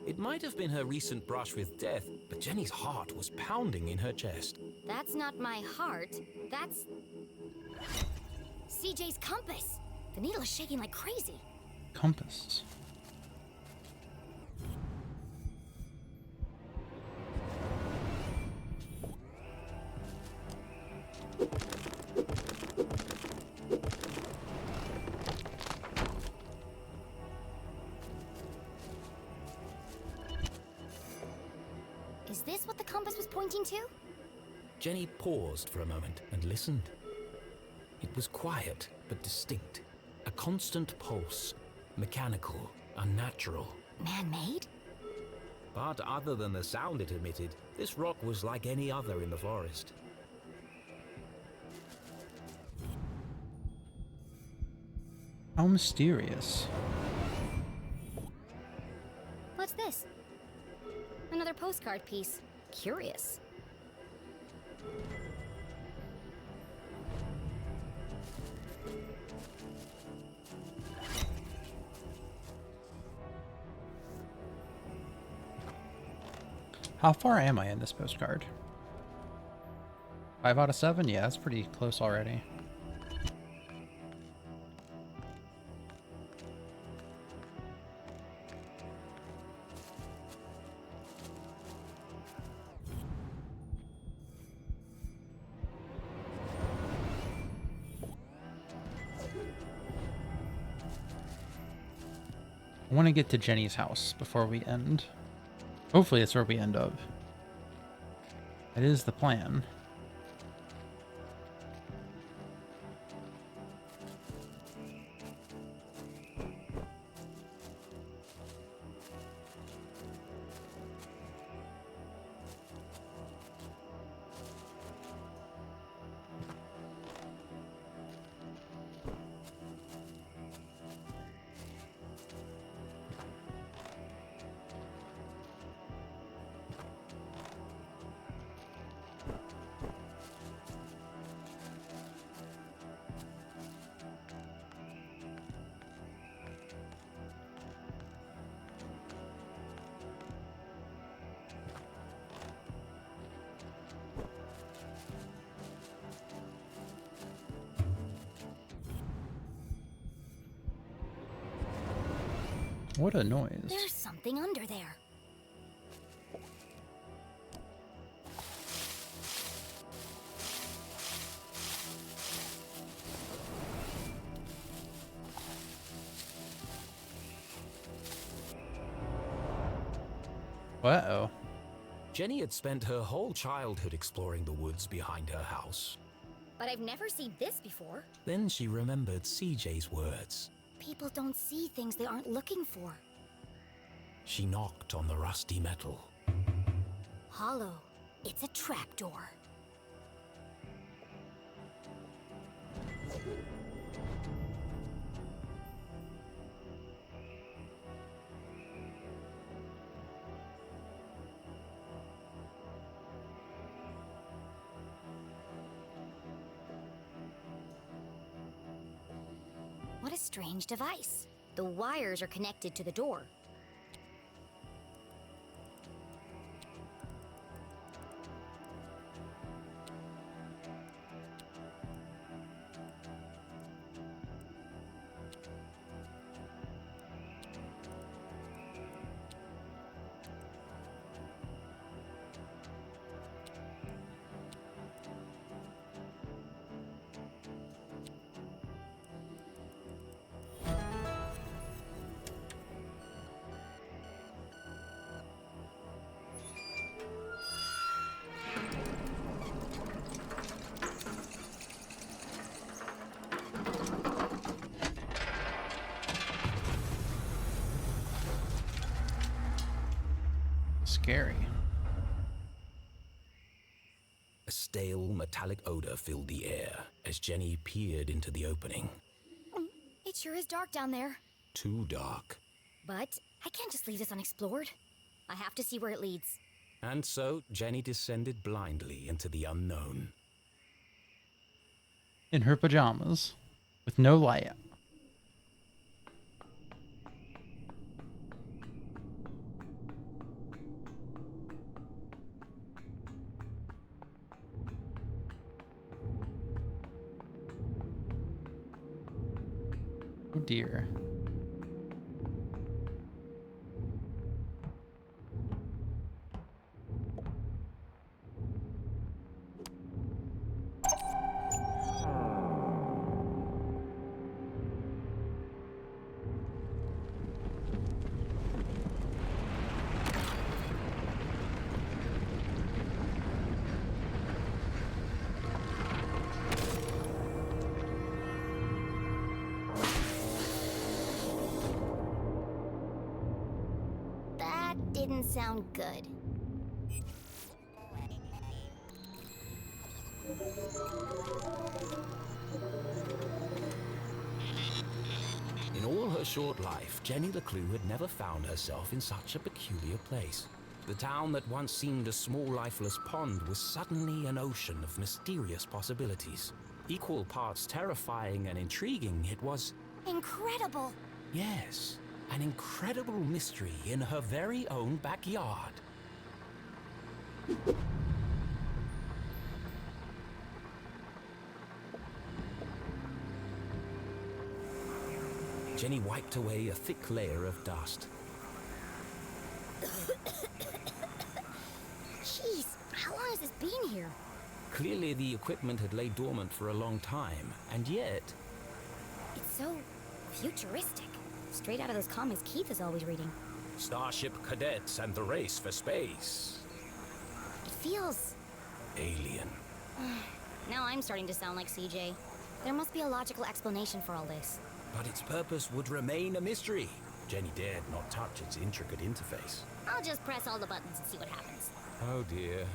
It might have been her recent brush with death, but Jenny's heart was pounding in her chest. That's not my heart. That's... CJ's compass. The needle is shaking like crazy. Compass. Is this what the compass was pointing to? Jenny paused for a moment and listened. It was quiet but distinct. A constant pulse. Mechanical, unnatural. Man-made? But other than the sound it emitted, this rock was like any other in the forest. How mysterious. What's this? Another postcard piece. Curious. How far am I in this postcard? 5 out of 7? Yeah, that's pretty close already. I want to get to Jenny's house before we end. Hopefully that's where we end up. That is the plan. What a noise. There's something under there. Uh-oh. Jenny had spent her whole childhood exploring the woods behind her house. But I've never seen this before. Then she remembered CJ's words. People don't see things they aren't looking for. She knocked on the rusty metal. Hollow. It's a trapdoor. What a strange device. The wires are connected to the door. scary. A stale, metallic odor filled the air as Jenny peered into the opening. It sure is dark down there. Too dark. But I can't just leave this unexplored. I have to see where it leads. And so Jenny descended blindly into the unknown. In her pajamas, with no light. Oh dear. That didn't sound good. In all her short life, Jenny LeClue had never found herself in such a peculiar place. The town that once seemed a small, lifeless pond was suddenly an ocean of mysterious possibilities. Equal parts terrifying and intriguing, it was... Incredible! Yes, an incredible mystery in her very own backyard. Jenny wiped away a thick layer of dust. Jeez, how long has this been here? Clearly the equipment had laid dormant for a long time, and yet... It's so futuristic. Straight out of those comics Keith is always reading. Starship cadets and the race for space. It feels... Alien. Now I'm starting to sound like CJ. There must be a logical explanation for all this. But its purpose would remain a mystery. Jenny dared not touch its intricate interface. I'll just press all the buttons and see what happens. Oh dear.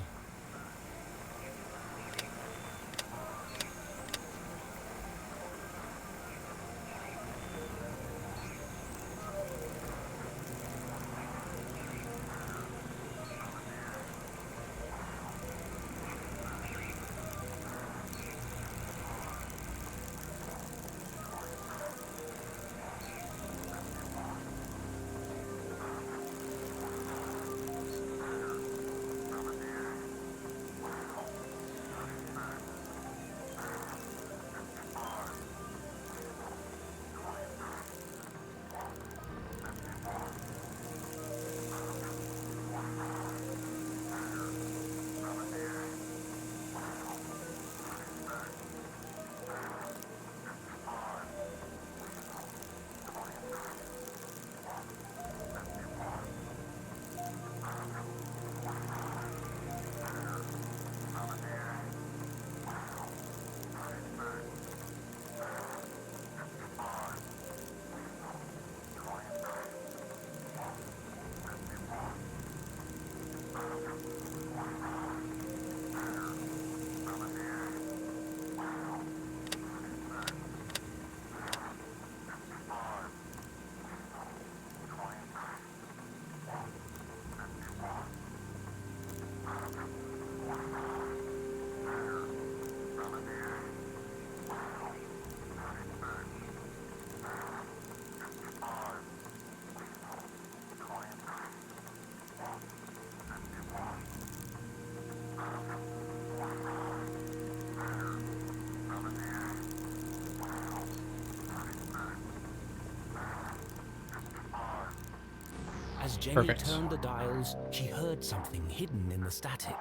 As Jenny Perfect. turned the dials, she heard something hidden in the static.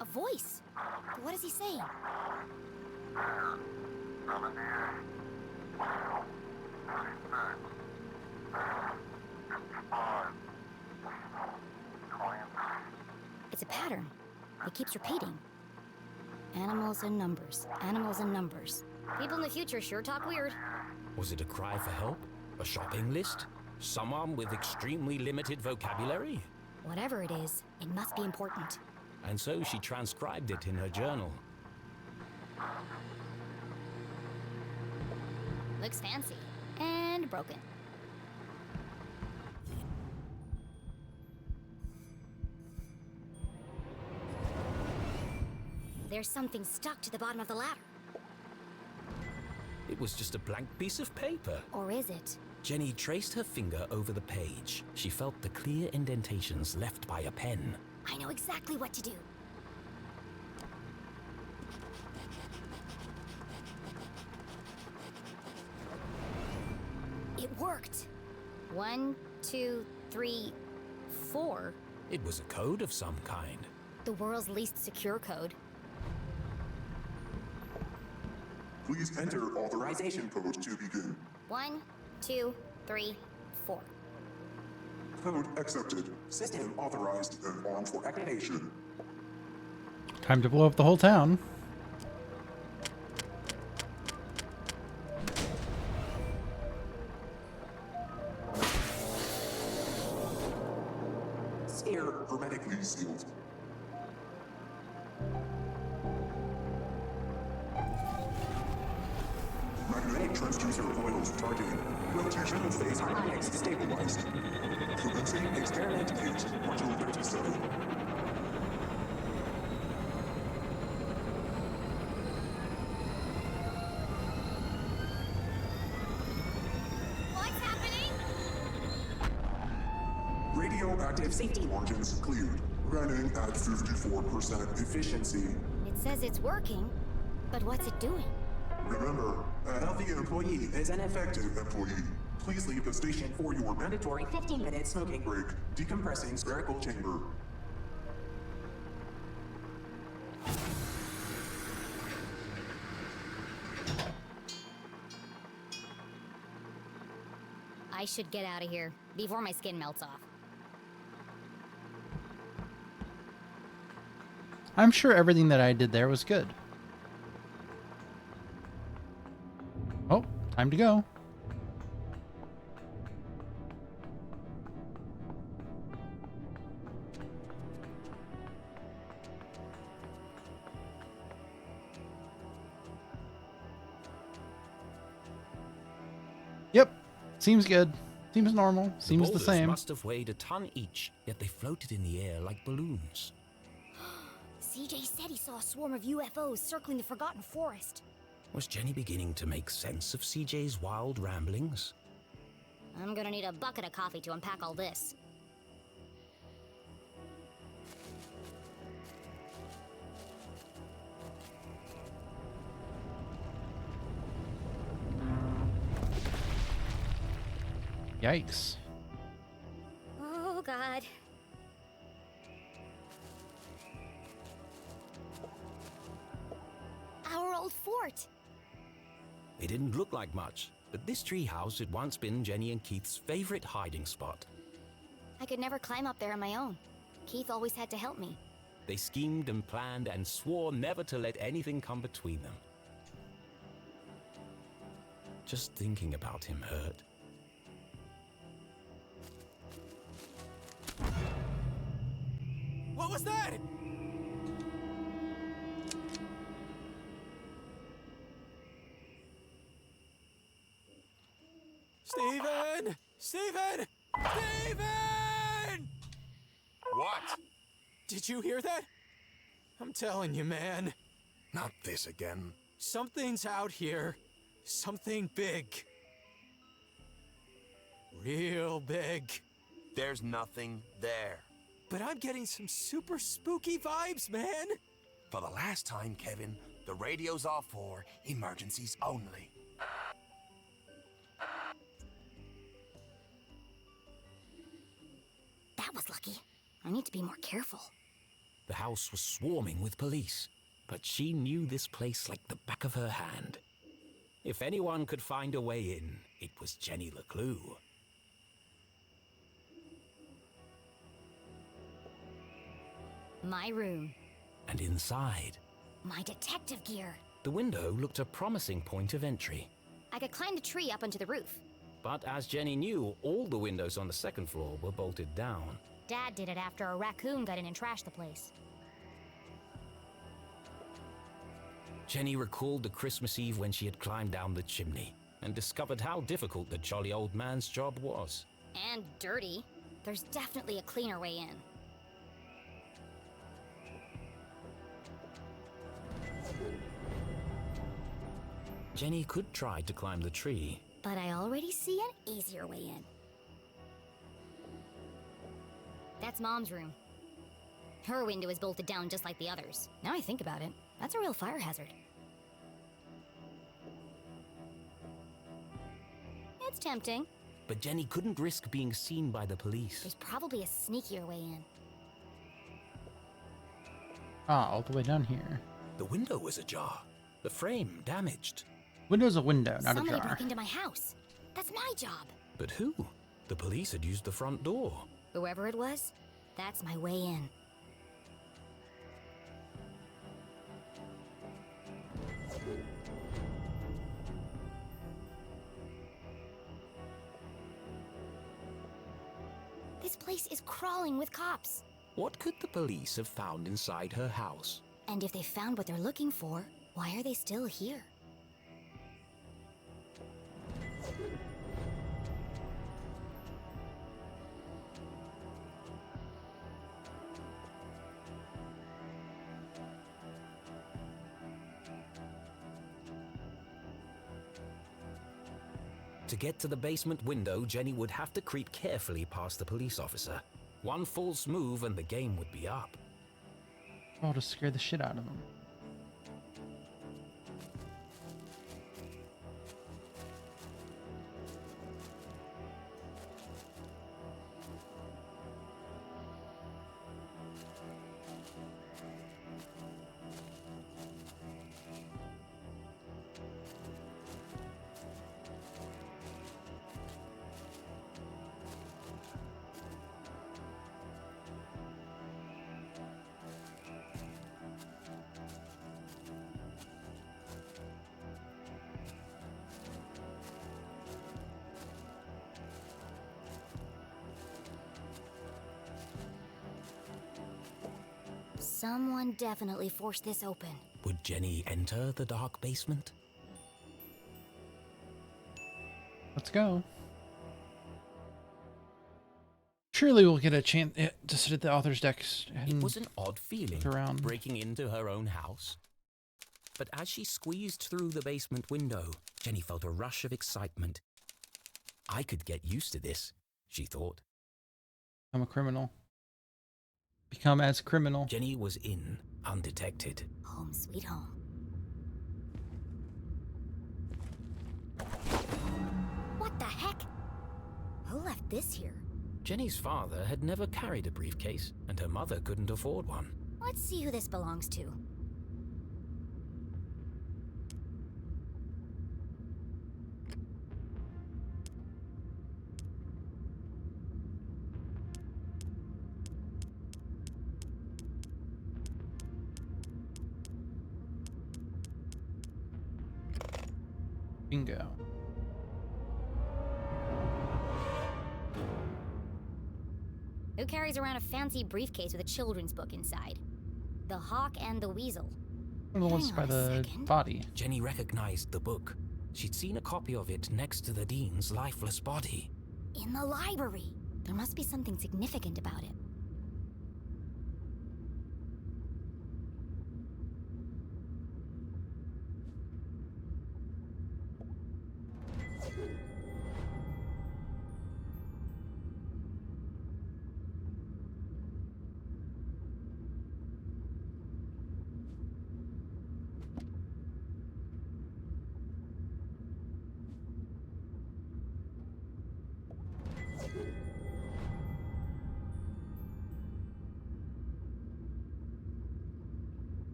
A voice. What does he say? It's a pattern. It keeps repeating. Animals and numbers. Animals and numbers. People in the future sure talk weird. Was it a cry for help? A shopping list? Someone with extremely limited vocabulary? Whatever it is, it must be important. And so she transcribed it in her journal. Looks fancy. And broken. There's something stuck to the bottom of the ladder. It was just a blank piece of paper. Or is it? Jenny traced her finger over the page. She felt the clear indentations left by a pen. I know exactly what to do. It worked. 1, 2, 3, 4. It was a code of some kind. The world's least secure code. Please enter authorization code to begin. 1, 2, 3, 4. Code accepted. System authorized and armed for activation. Time to blow up the whole town. Sphere hermetically sealed. Magnetic transducer coils charging. Rotational phase harmonics stabilized. Commencing experiment 8, module 37. What's happening? Radioactive safety margins cleared. Running at 54% efficiency. It says it's working, but what's it doing? Remember, a healthy employee is an effective employee. Please leave the station for your mandatory 15-minute smoking break. Decompressing spherical chamber. I should get out of here before my skin melts off. I'm sure everything that I did there was good. Oh, time to go. Yep, seems good. Seems normal. Seems the boulders same. Must have weighed a ton each, yet they floated in the air like balloons. CJ said he saw a swarm of UFOs circling the Forgotten Forest. Was Jenny beginning to make sense of CJ's wild ramblings? I'm gonna need a bucket of coffee to unpack all this. Yikes. Oh, God. Our old fort. It didn't look like much, but this treehouse had once been Jenny and Keith's favorite hiding spot. I could never climb up there on my own. Keith always had to help me. They schemed and planned and swore never to let anything come between them. Just thinking about him hurt. What was that? Steven! Steven! Steven! What? Did you hear that? I'm telling you, man. Not this again. Something's out here. Something big. Real big. There's nothing there. But I'm getting some super spooky vibes, man. For the last time, Kevin, the radio's off for emergencies only. That was lucky. I need to be more careful. The house was swarming with police, but she knew this place like the back of her hand. If anyone could find a way in, it was Jenny LeClue. My room. And inside, My detective gear. the window looked a promising point of entry. I could climb the tree up onto the roof. But as Jenny knew, all the windows on the second floor were bolted down. Dad did it after a raccoon got in and trashed the place. Jenny recalled the Christmas Eve when she had climbed down the chimney and discovered how difficult the jolly old man's job was. And dirty. There's definitely a cleaner way in. Jenny could try to climb the tree. But I already see an easier way in. That's Mom's room. Her window is bolted down just like the others. Now I think about it, that's a real fire hazard. It's tempting. But Jenny couldn't risk being seen by the police. There's probably a sneakier way in. Ah, all the way down here. The window was ajar. The frame damaged. Window's a window, not Somebody a jar. broke into my house. That's my job. But who? The police had used the front door. Whoever it was, that's my way in. This place is crawling with cops. What could the police have found inside her house? And if they found what they're looking for, why are they still here? To get to the basement window, Jenny would have to creep carefully past the police officer. One false move and the game would be up. Oh, to scare the shit out of them. Someone definitely forced this open. Would Jenny enter the dark basement? Let's go. Surely we'll get a chance to sit at the author's desk and It was an odd feeling, look around. breaking into her own house. But as she squeezed through the basement window, Jenny felt a rush of excitement. I could get used to this, she thought. I'm a criminal. Become as criminal. Jenny was in, undetected. Home sweet home. What the heck? Who left this here? Jenny's father had never carried a briefcase, and her mother couldn't afford one. Let's see who this belongs to. Bingo. Who carries around a fancy briefcase with a children's book inside? The Hawk and the Weasel. One of the ones Hang by on a the second. body. Jenny recognized the book. She'd seen a copy of it next to the dean's lifeless body. In the library. There must be something significant about it.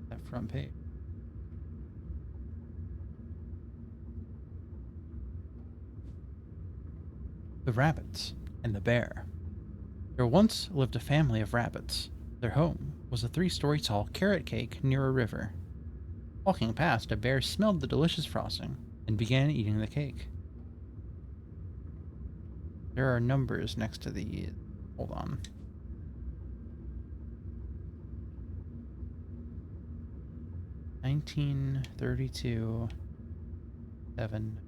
That front page. The Rabbits and the Bear. There once lived a family of rabbits. Their home was a 3-story tall carrot cake near a river. Walking past, a bear smelled the delicious frosting and began eating the cake. There are numbers next to the hold on. $19.32 7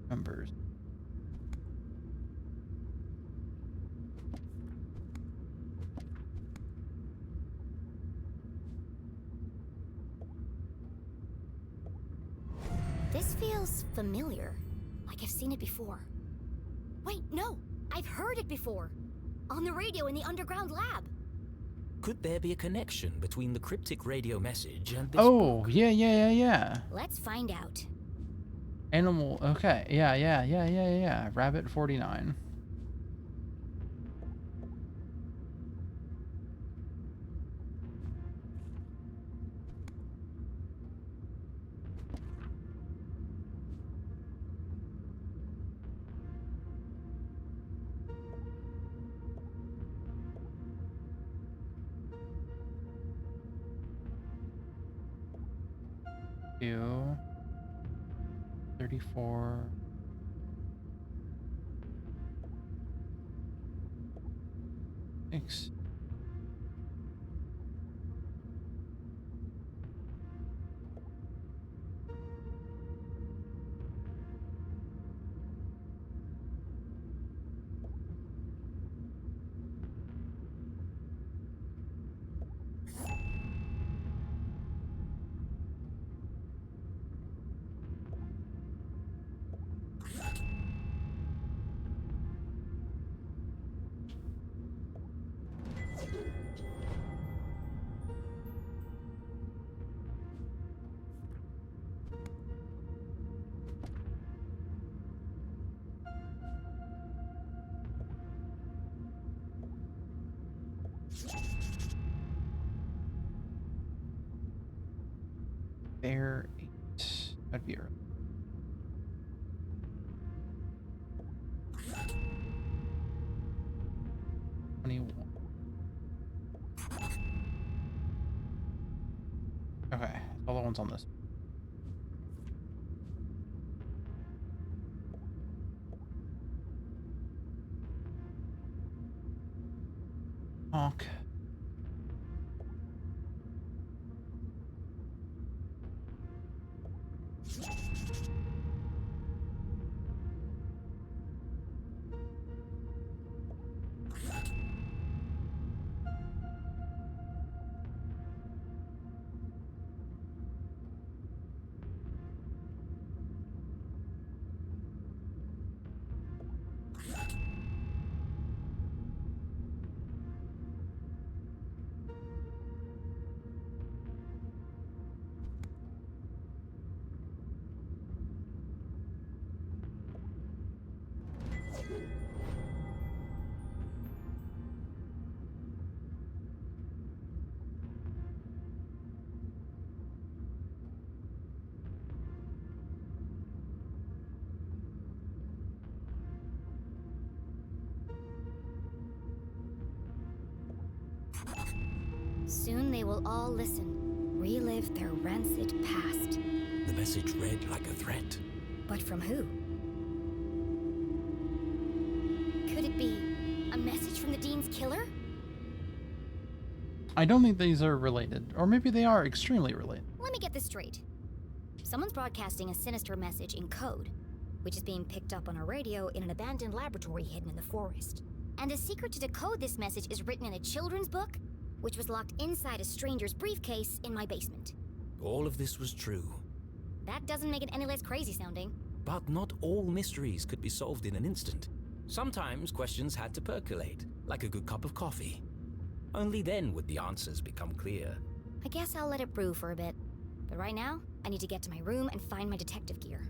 numbers. This feels familiar. Like I've seen it before. Wait, no! I've heard it before! On the radio in the underground lab! Could there be a connection between the cryptic radio message and this Oh, book? yeah. Let's find out. Animal, okay. Yeah. Rabbit 49. Two, 34. Thanks. Bear 8. That'd be early. Okay, all the ones on this. Honk. Soon they will all listen, relive their rancid past. The message read like a threat. But from who? Could it be a message from the Dean's killer? I don't think these are related, or maybe they are extremely related. Let me get this straight. Someone's broadcasting a sinister message in code, which is being picked up on a radio in an abandoned laboratory hidden in the forest. And the secret to decode this message is written in a children's book, which was locked inside a stranger's briefcase in my basement. All of this was true. That doesn't make it any less crazy sounding. But not all mysteries could be solved in an instant. Sometimes questions had to percolate, like a good cup of coffee. Only then would the answers become clear. I guess I'll let it brew for a bit. But right now, I need to get to my room and find my detective gear.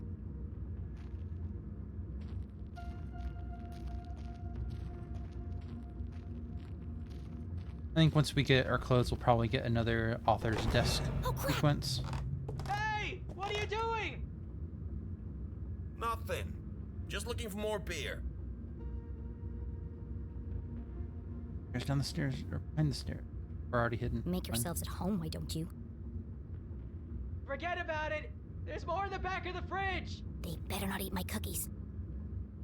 I think once we get our clothes, we'll probably get another author's desk sequence. Hey! What are you doing? Nothing. Just looking for more beer. There's down the stairs, or behind the stairs. We're already hidden. Make yourselves at home, why don't you? Forget about it. There's more in the back of the fridge. They better not eat my cookies.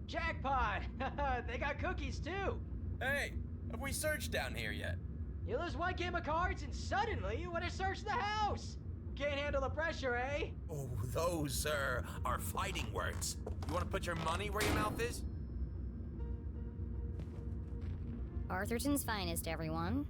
Jackpot! They got cookies too! Hey, have we searched down here yet? You lose one game of cards and suddenly you want to search the house! Can't handle the pressure, eh? Oh, those, sir, are fighting words. You want to put your money where your mouth is? Arthurton's finest, everyone.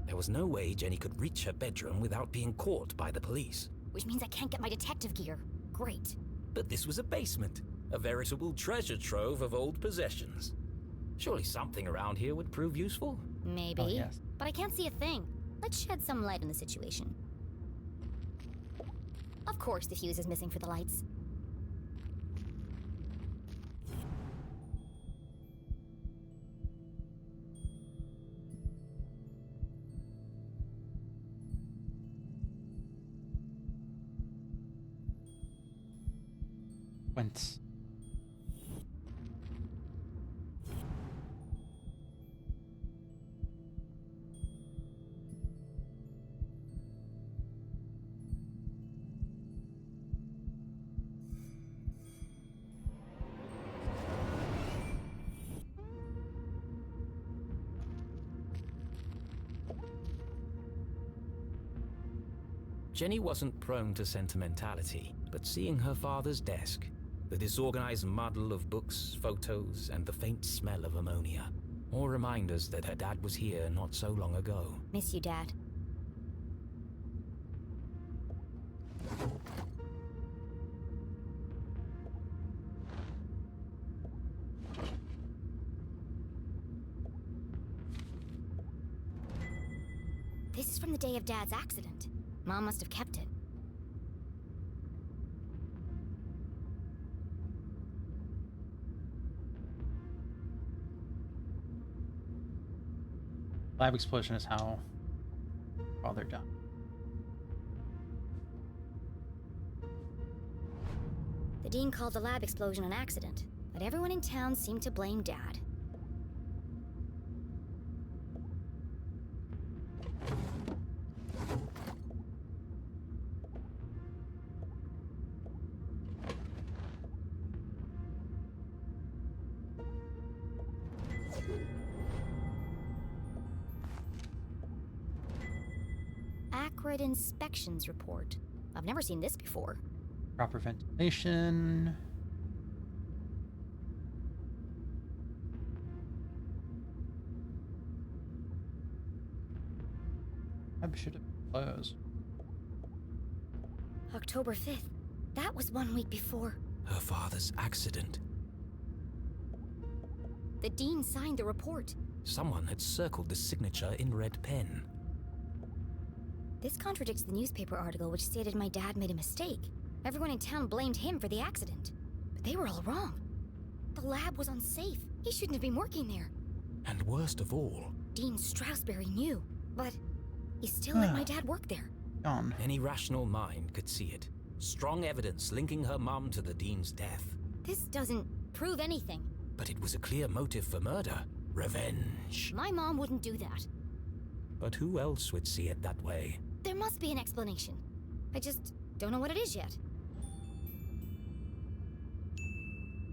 There was no way Jenny could reach her bedroom without being caught by the police. Which means I can't get my detective gear. Great. But this was a basement, a veritable treasure trove of old possessions. Surely something around here would prove useful? Maybe. Oh, yes. But I can't see a thing. Let's shed some light on the situation. Of course the fuse is missing for the lights. Whence? Jenny wasn't prone to sentimentality, but seeing her father's desk, the disorganized muddle of books, photos, and the faint smell of ammonia, all reminders that her dad was here not so long ago. Miss you, Dad. This is from the day of Dad's accident. Mom must have kept it. Lab explosion is how father died. The dean called the lab explosion an accident, but everyone in town seemed to blame Dad. Acrid inspections report. I've never seen this before. Proper ventilation. I should have closed. October 5th. That was 1 week before. Her father's accident. The dean signed the report. Someone had circled the signature in red pen. This contradicts the newspaper article which stated my dad made a mistake. Everyone in town blamed him for the accident. But they were all wrong. The lab was unsafe. He shouldn't have been working there. And worst of all, Dean Stroudsbury knew, but he still let my dad work there. Gone. Any rational mind could see it. Strong evidence linking her mum to the dean's death. This doesn't prove anything. But it was a clear motive for murder. Revenge. My mom wouldn't do that. But who else would see it that way? There must be an explanation. I just don't know what it is yet.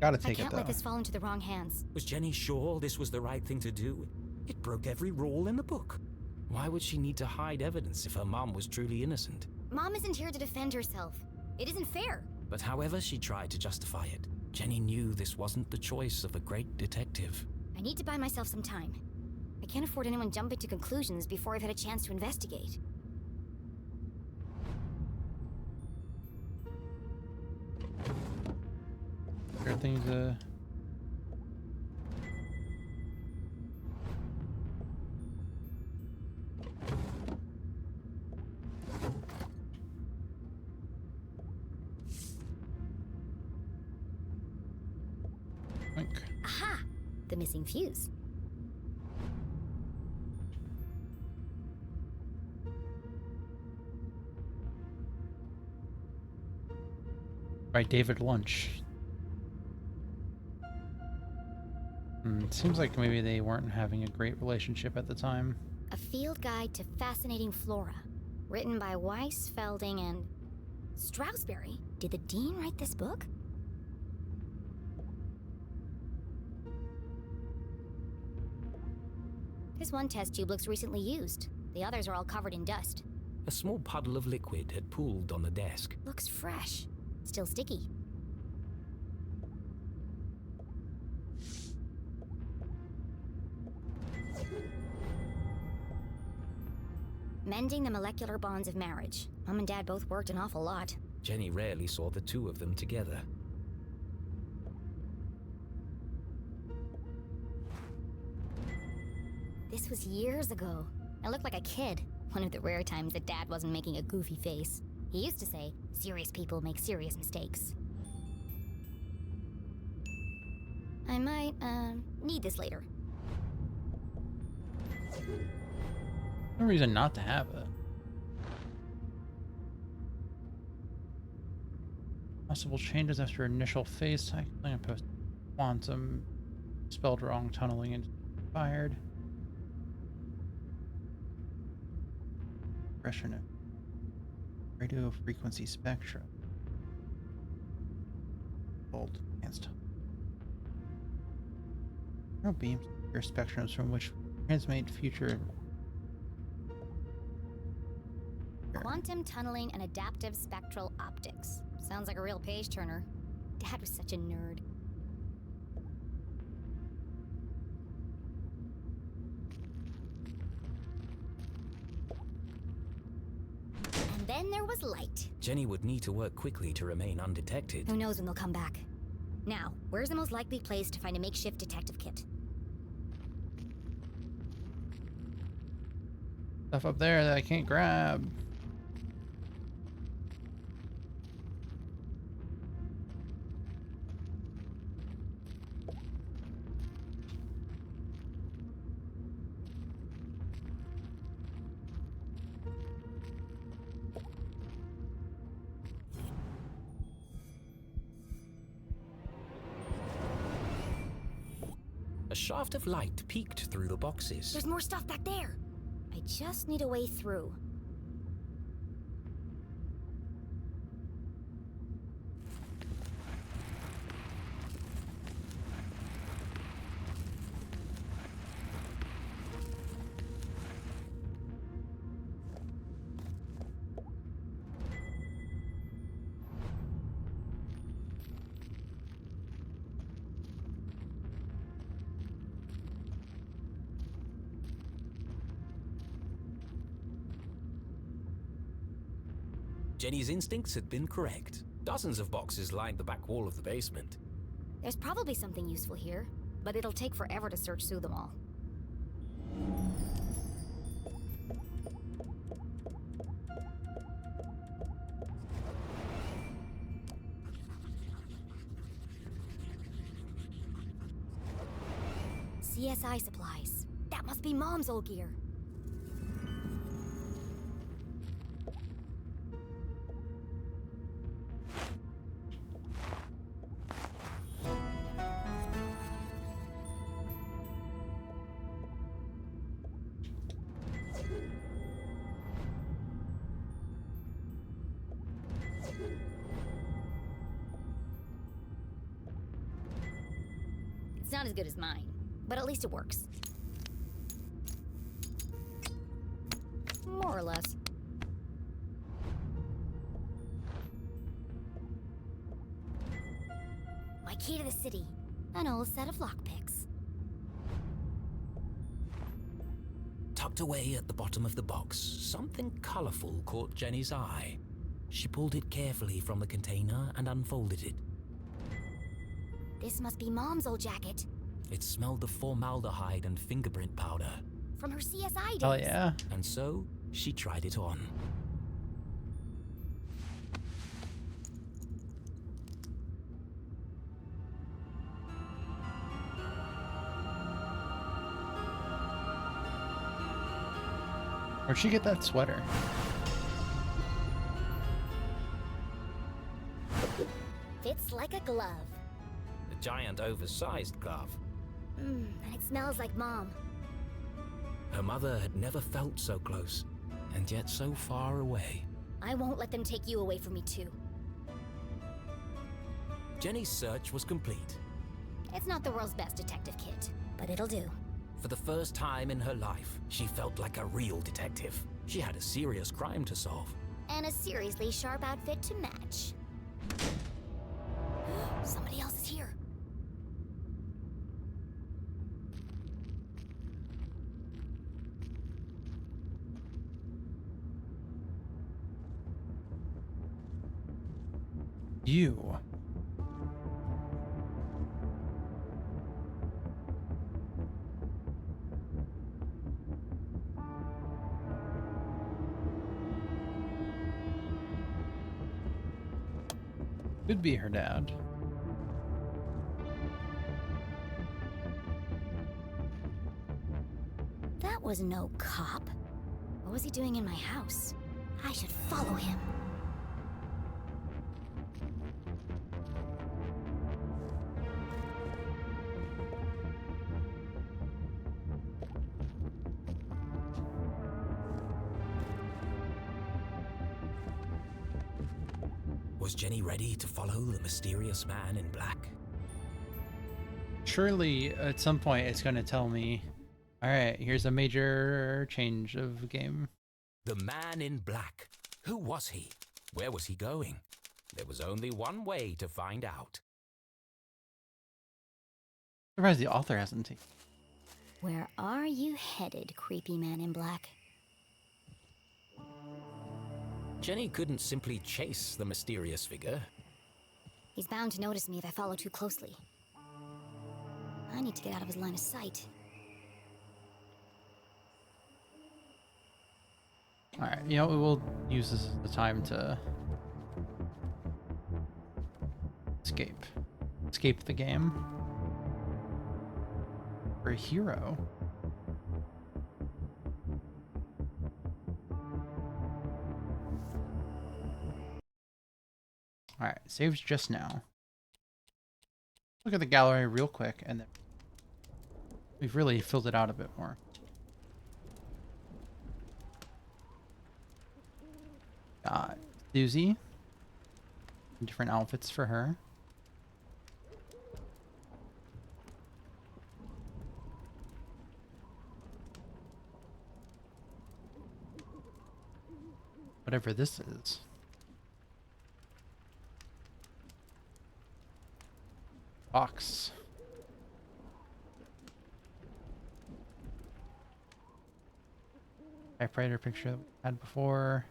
Gotta take I can't it though. let this fall into the wrong hands. Was Jenny sure this was the right thing to do? It broke every rule in the book. Why would she need to hide evidence if her mom was truly innocent? Mom isn't here to defend herself. It isn't fair. But however she tried to justify it, Jenny knew this wasn't the choice of a great detective. I need to buy myself some time. I can't afford anyone jumping to conclusions before I've had a chance to investigate. There are things Aha! The missing fuse. by David Lunch. Seems like maybe they weren't having a great relationship at the time. A field guide to fascinating flora. Written by Weiss, Felding, and Stroudsbury. Did the dean write this book? This one test tube looks recently used. The others are all covered in dust. A small puddle of liquid had pooled on the desk. Looks fresh. Still sticky. Mending the molecular bonds of marriage. Mom and Dad both worked an awful lot. Jenny rarely saw the two of them together. This was years ago. I looked like a kid. One of the rare times that Dad wasn't making a goofy face. He used to say, serious people make serious mistakes. I might, need this later. No reason not to have it. Possible changes after initial phase cycling and post quantum. Spelled wrong, tunneling and fired. Pressure note. Radio frequency spectra. Bold against. No beams or spectrums from which transmit future. Quantum tunneling and adaptive spectral optics. Sounds like a real page turner. Dad was such a nerd. And then there was light. Jenny would need to work quickly to remain undetected. Who knows when they'll come back. Now, where's the most likely place to find a makeshift detective kit? Stuff up there that I can't grab. A shaft of light peeked through the boxes. There's more stuff back there. I just need a way through. Jenny's instincts had been correct. Dozens of boxes lined the back wall of the basement. There's probably something useful here, but it'll take forever to search through them all. CSI supplies. That must be Mom's old gear. It's not as good as mine, but at least it works. More or less. My key to the city. An old set of lockpicks. Tucked away at the bottom of the box, something colorful caught Jenny's eye. She pulled it carefully from the container and unfolded it. This must be Mom's old jacket. It smelled of formaldehyde and fingerprint powder. From her CSI days. Oh yeah. And so, she tried it on. Where'd she get that sweater? Fits like a glove. A giant oversized glove. And it smells like Mom. Her mother had never felt so close, and yet so far away. I won't let them take you away from me too. Jenny's search was complete. It's not the world's best detective kit, but it'll do. For the first time in her life, she felt like a real detective. She had a serious crime to solve. And a seriously sharp outfit to match. Somebody else is here. You. Could be her dad. That was no cop. What was he doing in my house? I should follow him. Was Jenny ready to follow the mysterious man in black? Surely, at some point, it's going to tell me, all right, here's a major change of game. The man in black. Who was he? Where was he going? There was only one way to find out. Surprised the author hasn't taken. Where are you headed, creepy man in black? Jenny couldn't simply chase the mysterious figure. He's bound to notice me if I follow too closely. I need to get out of his line of sight. Alright, you know, we'll use this as the time to escape. Escape the game. For a hero. Alright, saves just now. Look at the gallery real quick, and then we've really filled it out a bit more. Got Susie. Different outfits for her. Whatever this is. Box. Typewriter picture that we had before.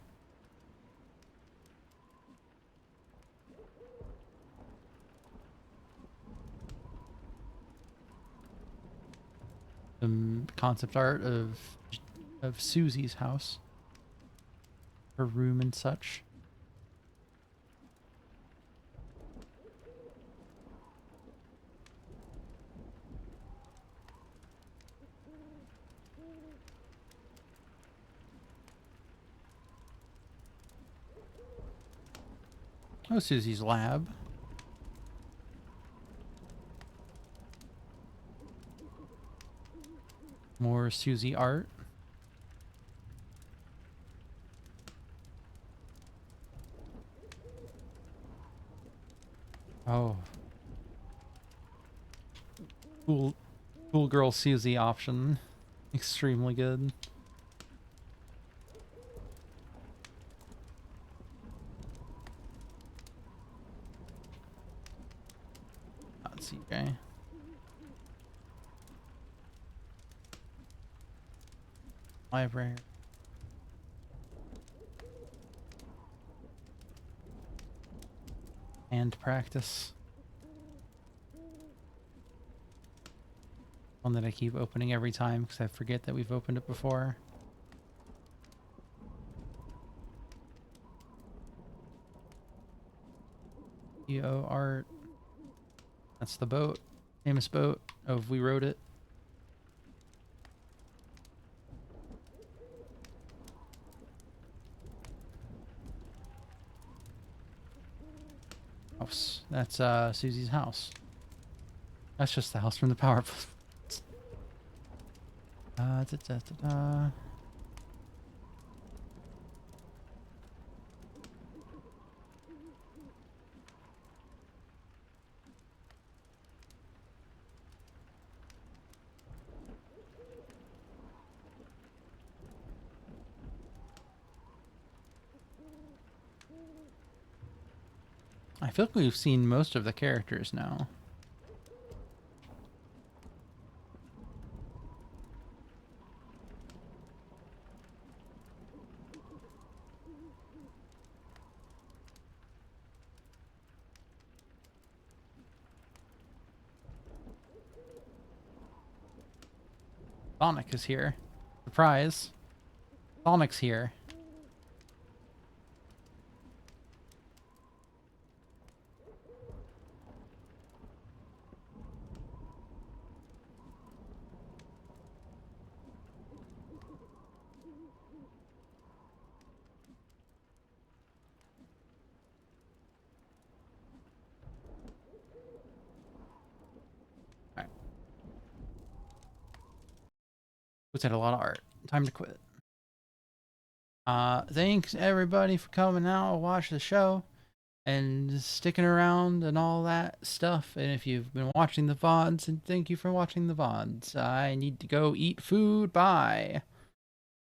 Some concept art of Susie's house. Her room and such. Oh, Susie's lab. More Susie art. Oh. Cool girl Susie option. Extremely good. Not CJ. Library. And practice. One that I keep opening every time because I forget that we've opened it before. EO art. That's the boat. Famous boat of We Wrote It. House. That's Susie's house. That's just the house from the power plant. I feel like we've seen most of the characters now. Sonic is here. Surprise. Sonic's here. Alright. Who's had a lot of art. Time to quit. Thanks everybody for coming out to watch the show and sticking around and all that stuff. And if you've been watching the VODs, and thank you for watching the VODs. I need to go eat food. Bye.